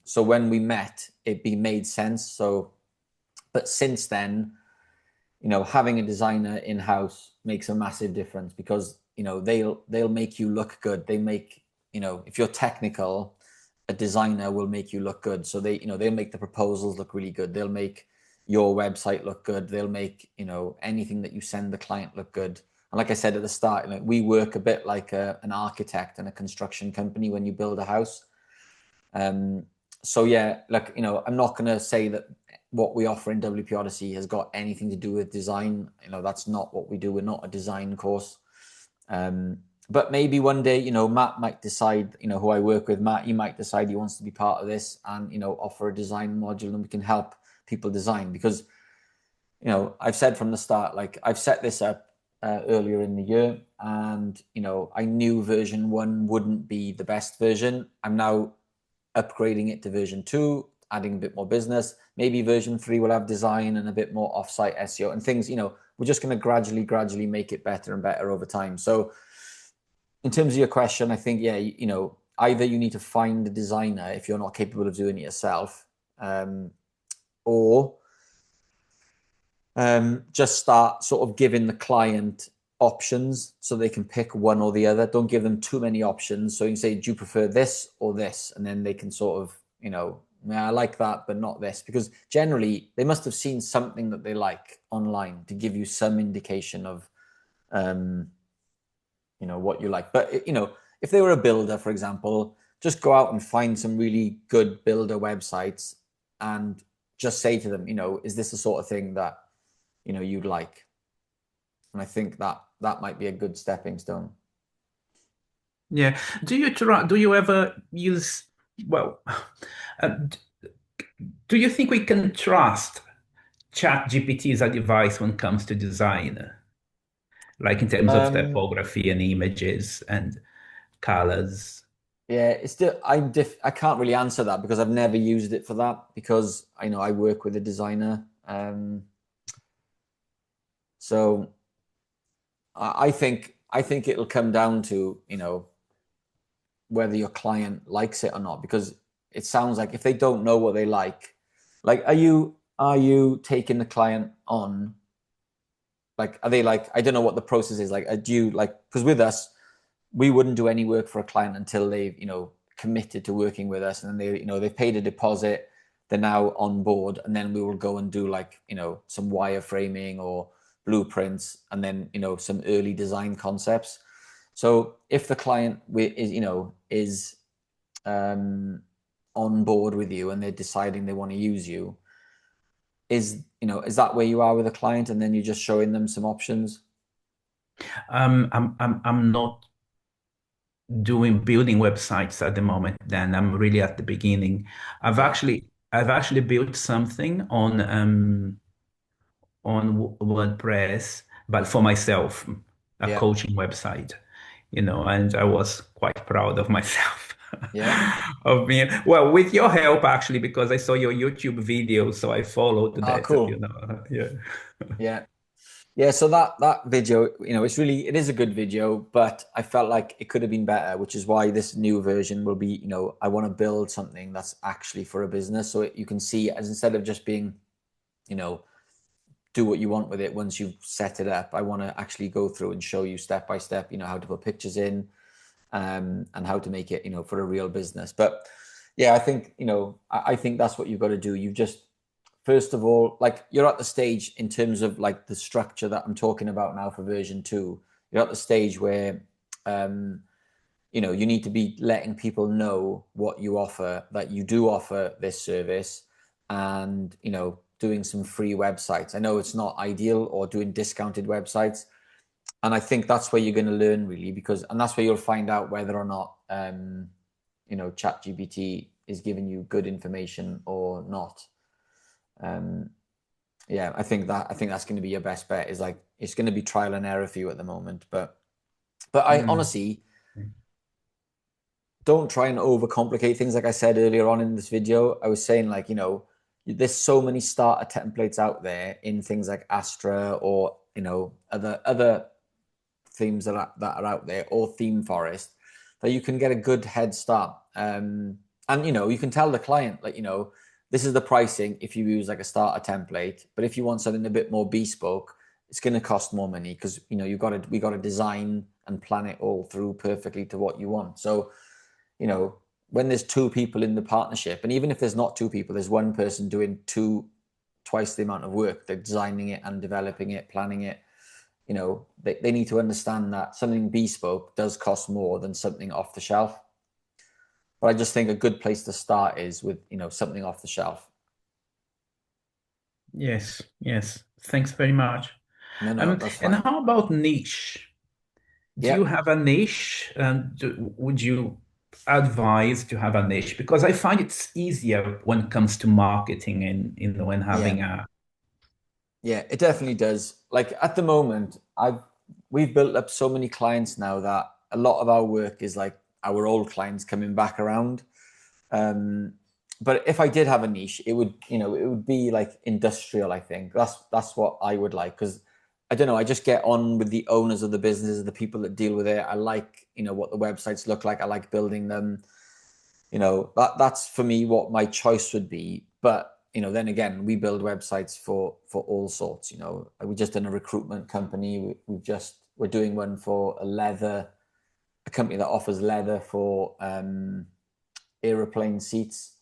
So when we met, it made sense. So, but since then, having a designer in-house makes a massive difference because, they'll make you look good. They make, if you're technical, a designer will make you look good. So they'll make the proposals look really good. They'll make your website look good. They'll make, anything that you send the client look good. And like I said at the start, we work a bit like an architect and a construction company when you build a house. So yeah, I'm not going to say that what we offer in WP Odyssey has got anything to do with design. That's not what we do. We're not a design course. But maybe one day, Matt might decide, who I work with, Matt, he might decide he wants to be part of this and, offer a design module and we can help people design because, I've said from the start, I've set this up earlier in the year and, I knew version 1 wouldn't be the best version. I'm now upgrading it to version 2, adding a bit more business. Maybe version 3 will have design and a bit more offsite SEO and things, we're just going to gradually make it better and better over time. So in terms of your question, I think, yeah, either you need to find a designer if you're not capable of doing it yourself, or just start sort of giving the client options so they can pick one or the other. Don't give them too many options. So you can say, do you prefer this or this? And then they can sort of, I like that, but not this. Because generally, they must have seen something that they like online to give you some indication of, what you like. But, if they were a builder, for example, just go out and find some really good builder websites and just say to them, is this the sort of thing that, you'd like? And I think that might be a good stepping stone. Yeah. Do you ever use, well, uh, do you think we can trust ChatGPT as a device when it comes to design? Like in terms of typography and images and colors? Yeah, it's still I can't really answer that because I've never used it for that because I work with a designer. So I think it'll come down to, whether your client likes it or not, because it sounds like if they don't know what they like, are you taking the client on? Are they I don't know what the process is. Do you because with us, we wouldn't do any work for a client until they've, committed to working with us and they, they've paid a deposit, they're now on board, and then we will go and do some wireframing or blueprints and then, some early design concepts. So if the client is on board with you and they're deciding they want to use you, is that where you are with a client and then you're just showing them some options? I'm not building websites at the moment. Then I'm really at the beginning. I've actually built something on WordPress, but for myself, a coaching website, and I was quite proud of myself. Yeah. Of being well with your help actually, because I saw your YouTube video, so I followed that. Cool. Yeah. Yeah. So that video, it is a good video, but I felt like it could have been better, which is why this new version will be, I want to build something that's actually for a business. So you can see as instead of just being, do what you want with it once you've set it up, I want to actually go through and show you step by step, how to put pictures in, and how to make it, for a real business. But yeah, I think, I think that's what you've got to do. You've just, first of all, like you're at the stage in terms of like the structure that I'm talking about now for version 2. You're at the stage where, um, you need to be letting people know what you offer, that you do offer this service, and, doing some free websites. I know it's not ideal, or doing discounted websites. And I think that's where you're going to learn really, and that's where you'll find out whether or not, ChatGPT is giving you good information or not. Yeah, I think that's going to be your best bet. Is like, it's going to be trial and error for you at the moment, but I Mm. honestly don't try and overcomplicate things. Like I said earlier on in this video, I was saying, like, there's so many starter templates out there in things like Astra, or other themes that are out there, or Theme Forest, that you can get a good head start. And you can tell the client, like, this is the pricing if you use like a starter template, but if you want something a bit more bespoke, it's going to cost more money, because we got to design and plan it all through perfectly to what you want. So, when there's two people in the partnership, and even if there's not two people, there's one person doing twice the amount of work. They're designing it and developing it, planning it. They need to understand that something bespoke does cost more than something off the shelf. But I just think a good place to start is with, something off the shelf. Yes, yes. Thanks very much. No, that's And fine. how about niche? Do you Yep. have a niche? Would you advise to have a niche? Because I find it's easier when it comes to marketing and when Yeah. having a. Yeah, it definitely does. Like at the moment, we've built up so many clients now that a lot of our work is like our old clients coming back around. Um, but if I did have a niche, it would be like industrial. I think that's what I would like, because I don't know, I just get on with the owners of the businesses, the people that deal with it. I like, what the websites look like. I like building them. That's for me what my choice would be. But then again, we build websites for all sorts. We just done a recruitment company. We're doing one for a company that offers leather for aeroplane seats.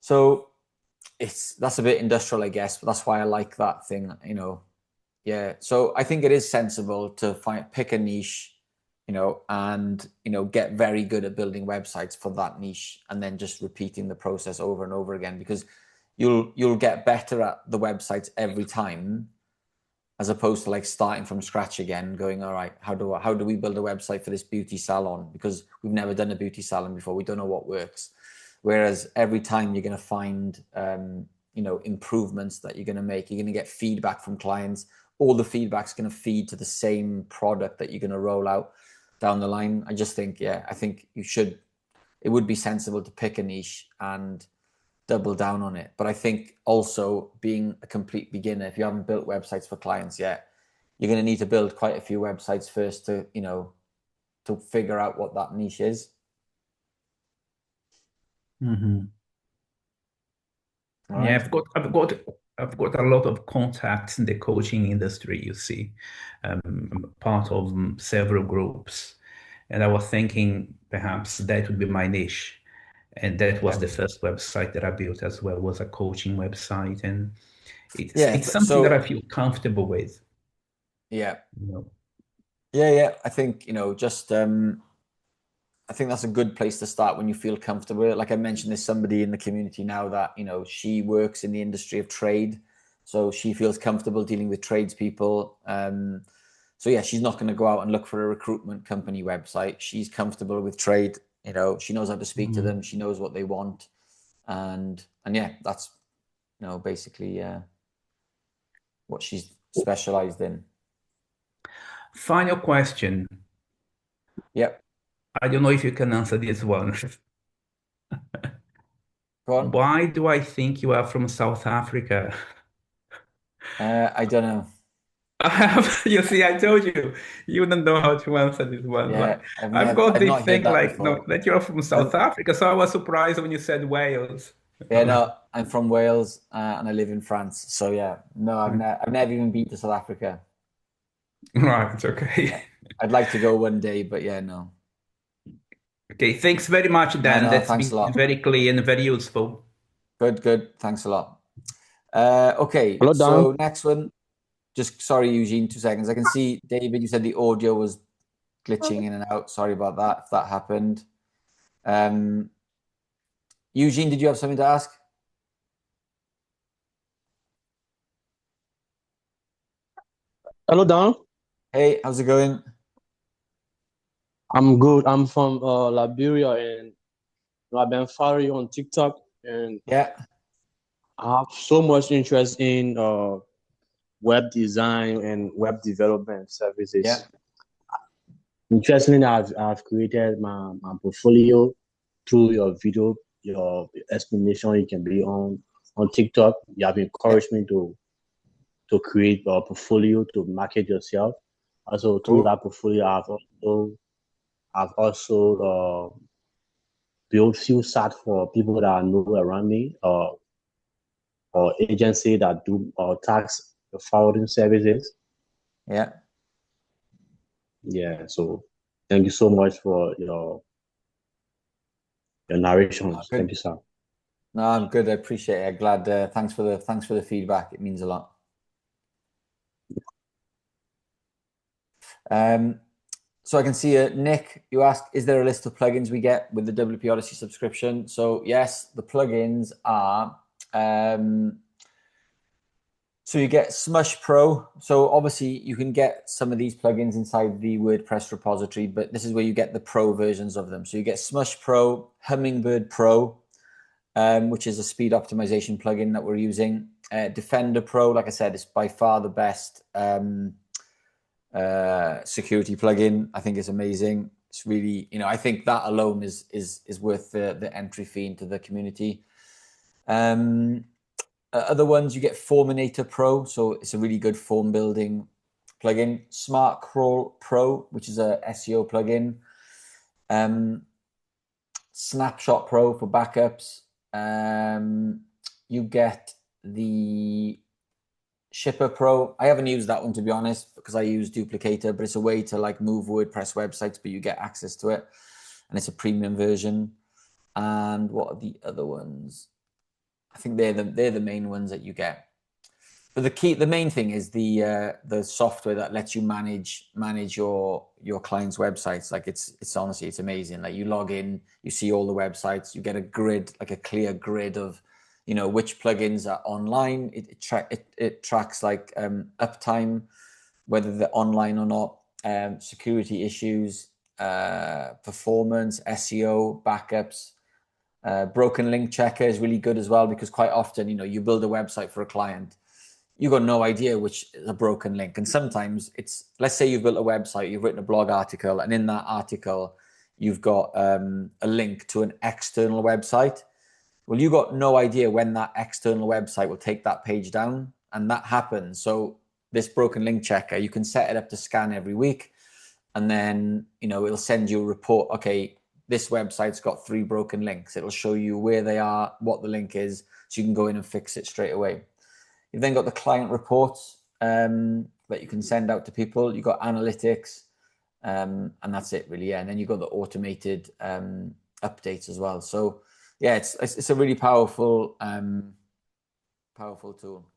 So that's a bit industrial, I guess, but that's why I like that thing. Yeah. So I think it is sensible to pick a niche, and get very good at building websites for that niche, and then just repeating the process over and over again, because you'll get better at the websites every time, as opposed to like starting from scratch again, going, all right, how do we build a website for this beauty salon, because we've never done a beauty salon before, we don't know what works. Whereas every time you're going to find improvements that you're going to make. You're going to get feedback from clients. All the feedback's going to feed to the same product that you're going to roll out down the line. I just think, yeah, I think it would be sensible to pick a niche and double down on it. But I think also, being a complete beginner, if you haven't built websites for clients yet, you're going to need to build quite a few websites first to figure out what that niche is. Mhm. All Yeah, right. I've got a lot of contacts in the coaching industry, you see. Part of several groups. And I was thinking perhaps that would be my niche. And that was Yeah. the first website that I built as well, was a coaching website. And it's Yeah. it's something that I So feel comfortable with, yeah. you know. Yeah. I think, just I think that's a good place to start when you feel comfortable. Like I mentioned, there's somebody in the community now that, she works in the industry of trade. So she feels comfortable dealing with tradespeople. So yeah, she's not going to go out and look for a recruitment company website. She's comfortable with trade. She knows how to speak to Mhm. them. She knows what they want. And yeah, that's, basically what she's specialized in. Final question. Yep. I don't know if you can answer this one. Go on. Why do I think you are from South Africa? I don't know. You see, I told you, you don't know how to answer this one. Yeah, Like, I've got I've this not heard thing that like, no, before. that you're from South I'm, Africa. So I was surprised when you said Wales. Yeah, no, I'm from Wales, and I live in France. So yeah, no, I've never even been to South Africa. Right, okay. I'd like to go one day, but yeah, no. Okay, thanks very much, Dan. No, That's thanks been a lot. very clear and very useful. Good. Thanks a lot. Okay, Hello, Dan. so next one. Just sorry, Eugene, 2 seconds. I can see, David, you said the audio was glitching in and out. Sorry about that, if that happened. Eugene, did you have something to ask? Hello, Dan. Hey, how's it going? I'm good. I'm from Liberia, and I've been following you on TikTok, and Yeah, I have so much interest in web design and web development yeah, services. Interestingly, I've created my portfolio through your video, your explanation. You can be on TikTok. You have yeah. encouraged me to create a portfolio to market yourself. Also, through Cool. that portfolio, I've also build few sites for people that I know around me, or agency that do tax forwarding services. Yeah. Yeah, so thank you so much for your narrations. Good. Thank you, sir. No, I'm good. I appreciate it. Glad. Thanks for the feedback. It means a lot. So I can see Nick, you asked, is there a list of plugins we get with the WP Odyssey subscription? So yes, the plugins are, so you get Smush Pro. So obviously you can get some of these plugins inside the WordPress repository, but this is where you get the pro versions of them. So you get Smush Pro, Hummingbird Pro, which is a speed optimization plugin that we're using. Defender Pro, like I said, is by far the best security plugin. I think it's amazing. It's really, I think that alone is worth the entry fee into the community. Other ones, you get Forminator Pro, so it's a really good form building plugin. Smart Crawl Pro, which is a SEO plugin. Snapshot Pro for backups. You get the Shipper Pro. I haven't used that one, to be honest, because I use Duplicator, but it's a way to like move WordPress websites, but you get access to it, and it's a premium version. And what are the other ones? I think they're the main ones that you get. But the main thing is the software that lets you manage your clients' websites. Like it's honestly, it's amazing. Like you log in, you see all the websites, you get a grid, like a clear grid of which plugins are online. It tracks like uptime, whether they're online or not, security issues, performance, SEO, backups. Broken link checker is really good as well, because quite often you build a website for a client, you got no idea which is a broken link, and sometimes it's, let's say you've built a website, you've written a blog article, and in that article you've got a link to an external website. Well, you got no idea when that external website will take that page down, and that happens. So this broken link checker, you can set it up to scan every week, and then it'll send you a report. Okay, this website's got 3 broken links. It'll show you where they are, what the link is, so you can go in and fix it straight away. You've then got the client reports that you can send out to people. You've got analytics, and that's it really. Yeah, and then you've got the automated updates as well. So yeah, it's a really powerful tool.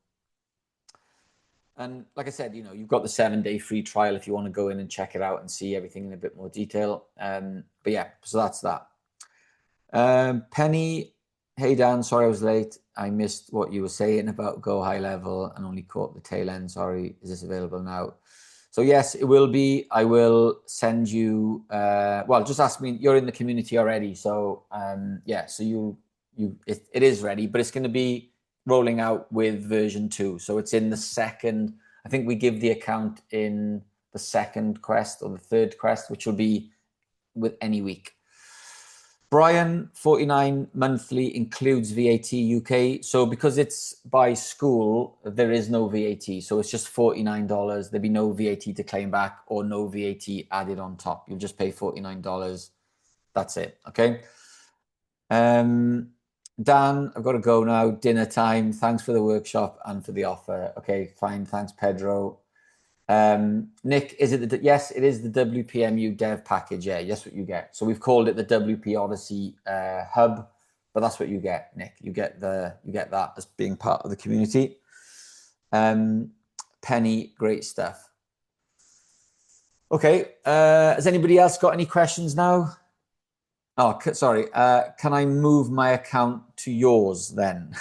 And like I said, you've got the 7-day free trial if you want to go in and check it out and see everything in a bit more detail. But yeah, so that's that. Penny, hey Dan, sorry I was late. I missed what you were saying about Go High Level and only caught the tail end. Sorry, is this available now? So yes, it will be. I will send you, well, just ask me, you're in the community already. So yeah, so it is ready, but it's going to be rolling out with version 2. So it's in the second, I think we give the account in the second quest or the third quest, which will be with any week. Brian, 49 monthly includes VAT UK. So because it's by Skool, there is no VAT. So it's just $49. There'll be no VAT to claim back or no VAT added on top. You'll just pay $49. That's it. Okay. Dan, I've got to go now. Dinner time. Thanks for the workshop and for the offer. Okay, fine. Thanks, Pedro. Nick, is it yes, it is the WPMU dev package. Yeah, yes, what you get. So we've called it the WP Odyssey hub, but that's what you get, Nick. You get that as being part of the community. Penny, great stuff. Okay, has anybody else got any questions now? Oh, sorry. Can I move my account to yours then?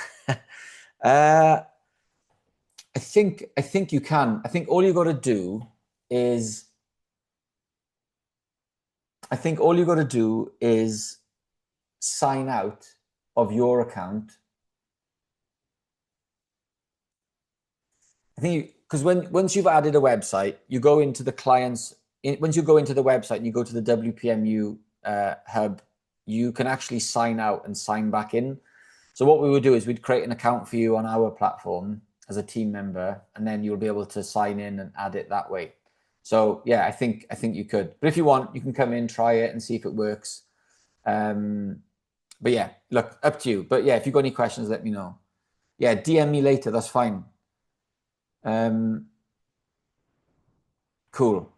I think you can. I think all you got to do is sign out of your account. I think because once you've added a website, you go into the clients. Once you go into the website and you go to the WPMU hub, you can actually sign out and sign back in. So what we would do is we'd create an account for you on our platform as a team member, and then you'll be able to sign in and add it that way. So yeah, I think you could. But if you want, you can come in, try it, and see if it works. But yeah, look, up to you. But yeah, if you've got any questions, let me know. Yeah, DM me later. That's fine. Cool.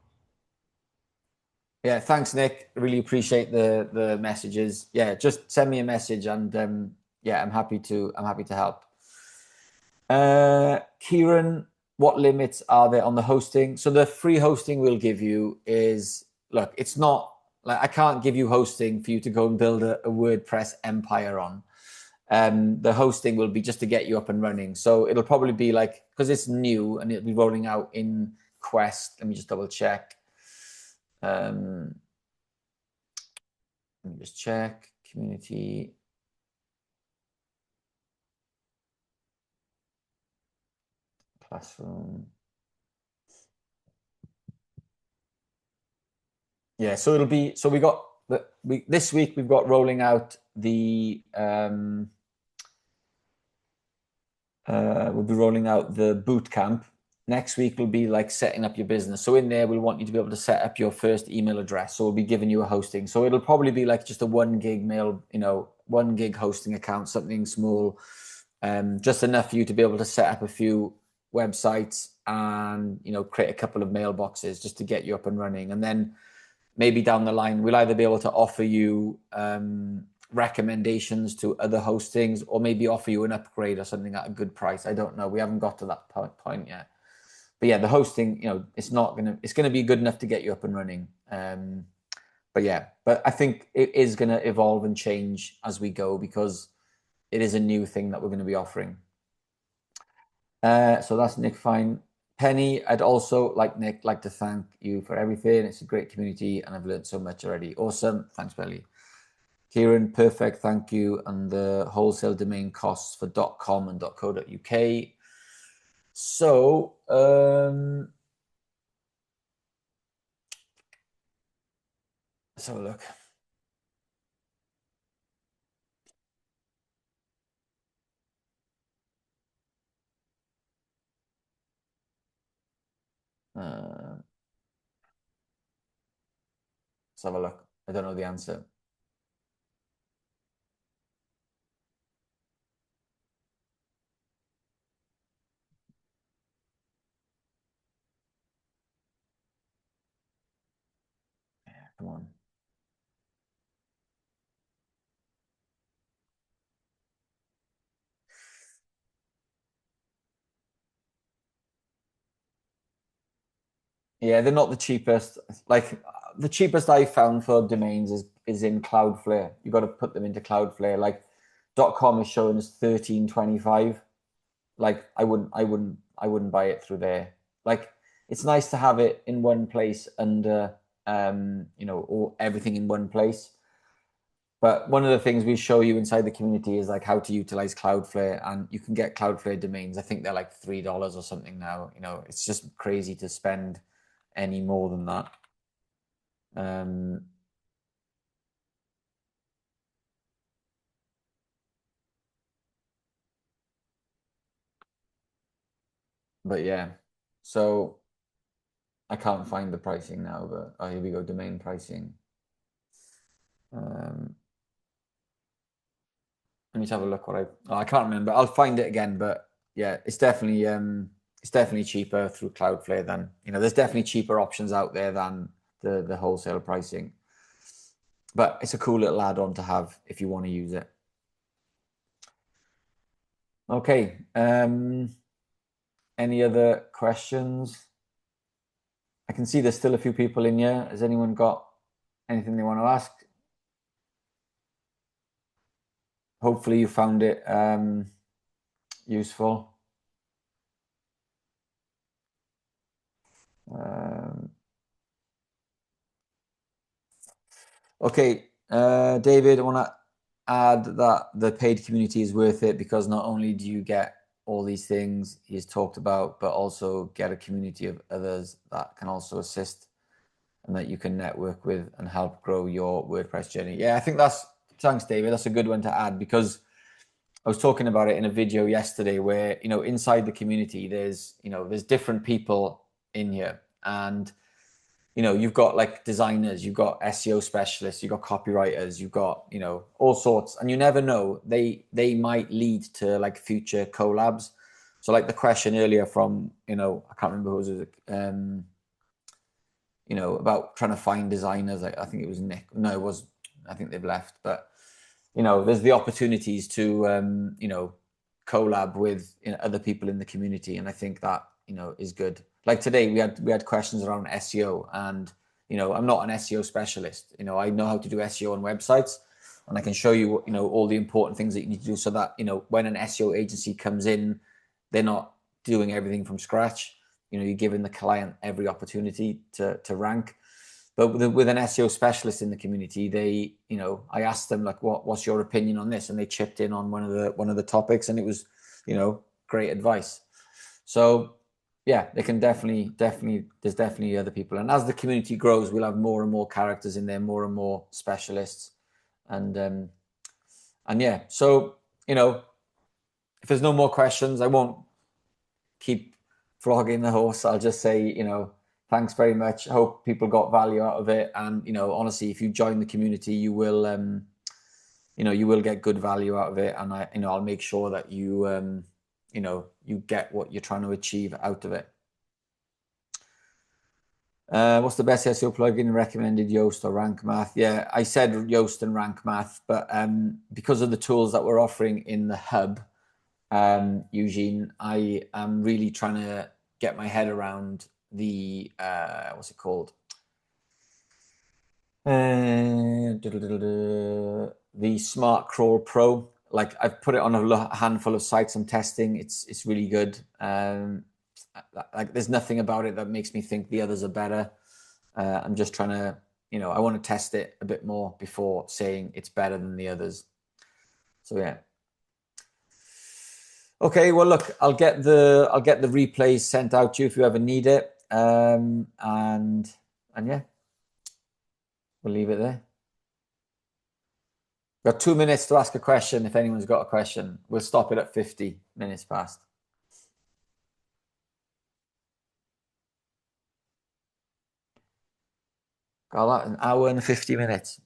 Yeah, thanks, Nick. Really appreciate the messages. Yeah, just send me a message, and yeah, I'm happy to help. Kieran, what limits are there on the hosting? So the free hosting we'll give you is, look, it's not like I can't give you hosting for you to go and build a WordPress empire on. The hosting will be just to get you up and running. So it'll probably be like, because it's new and it'll be rolling out in Quest. Let me just double check. Let me just check community. Classroom. Yeah, so it'll be, so this week we've got rolling out the we'll be rolling out the boot camp. Next week will be like setting up your business. So in there, we'll want you to be able to set up your first email address. So we'll be giving you a hosting. So it'll probably be like just a 1 gig mail, 1 gig hosting account, something small, just enough for you to be able to set up a few websites and, create a couple of mailboxes just to get you up and running. And then maybe down the line, we'll either be able to offer you recommendations to other hostings, or maybe offer you an upgrade or something at a good price. I don't know. We haven't got to that point yet. But yeah, the hosting, it's gonna be good enough to get you up and running. But yeah, but I think it is gonna evolve and change as we go because it is a new thing that we're going to be offering. So that's Nick Fine. Penny, I'd also like to thank you for everything. It's a great community and I've learned so much already. Awesome. Thanks, Belly. Kieran, perfect. Thank you. And the wholesale domain costs for .com and .co.uk. So, let's have a look. Let's have a look. I don't know the answer. Yeah, come on. Yeah, they're not the cheapest. Like the cheapest I found for domains is in Cloudflare. You got to put them into Cloudflare. Like .com is showing us 13.25. Like I wouldn't buy it through there. Like it's nice to have it in one place under or everything in one place. But one of the things we show you inside the community is like how to utilize Cloudflare, and you can get Cloudflare domains. I think they're like $3 or something now. It's just crazy to spend any more than that. But yeah, so I can't find the pricing now, but here we go, domain pricing. Let me just have a look I can't remember. I'll find it again, but yeah, it's definitely it's definitely cheaper through Cloudflare than, there's definitely cheaper options out there than the wholesale pricing. But it's a cool little add-on to have if you want to use it. Okay. Any other questions? I can see there's still a few people in here. Has anyone got anything they want to ask? Hopefully you found it useful. Okay, David, I want to add that the paid community is worth it because not only do you get all these things he's talked about, but also get a community of others that can also assist and that you can network with and help grow your WordPress journey. Yeah, I think thanks, David. That's a good one to add because I was talking about it in a video yesterday where, inside the community, there's different people in here and, you've got like designers, you've got SEO specialists, you've got copywriters, you've got, all sorts, and you never know, they might lead to like future collabs. So like the question earlier from, I can't remember who it was, about trying to find designers. I think it was Nick. No, it was, I think they've left, but there's the opportunities to, collab with other people in the community. And I think that, is good. Like today we had questions around SEO and, I'm not an SEO specialist. I know how to do SEO on websites and I can show you, all the important things that you need to do so that, when an SEO agency comes in, they're not doing everything from scratch. You're giving the client every opportunity to rank. But with an SEO specialist in the community, they, I asked them like, what's your opinion on this? And they chipped in on one of the topics, and it was, great advice. So yeah, they can definitely, there's definitely other people. And as the community grows, we'll have more and more characters in there, more and more specialists. And yeah, so, if there's no more questions, I won't keep flogging the horse. I'll just say, thanks very much. I hope people got value out of it. And, honestly, if you join the community, you will, you will get good value out of it. And I'll make sure that you, you get what you're trying to achieve out of it. What's the best SEO plugin recommended, Yoast or Rank Math? Yeah, I said Yoast and Rank Math, but because of the tools that we're offering in the hub, Eugene, I am really trying to get my head around the what's it called? The Smart Crawl Pro. Like I've put it on a handful of sites I'm testing. It's really good. Like there's nothing about it that makes me think the others are better. I'm just trying to, I want to test it a bit more before saying it's better than the others. So yeah. Okay, well, look, I'll get the replays sent out to you if you ever need it, and yeah, we'll leave it there. Got 2 minutes to ask a question. If anyone's got a question, we'll stop it at 50 minutes past. Got that, an hour and 50 minutes.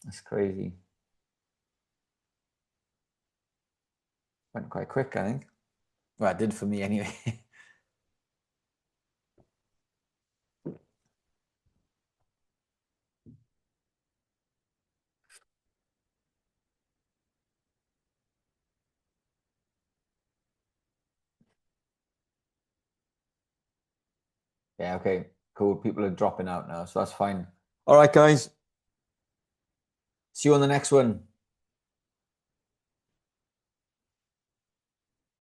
That's crazy. Went quite quick, I think. Well, it did for me anyway. Yeah, okay, cool. People are dropping out now, so that's fine. All right, guys. See you on the next one.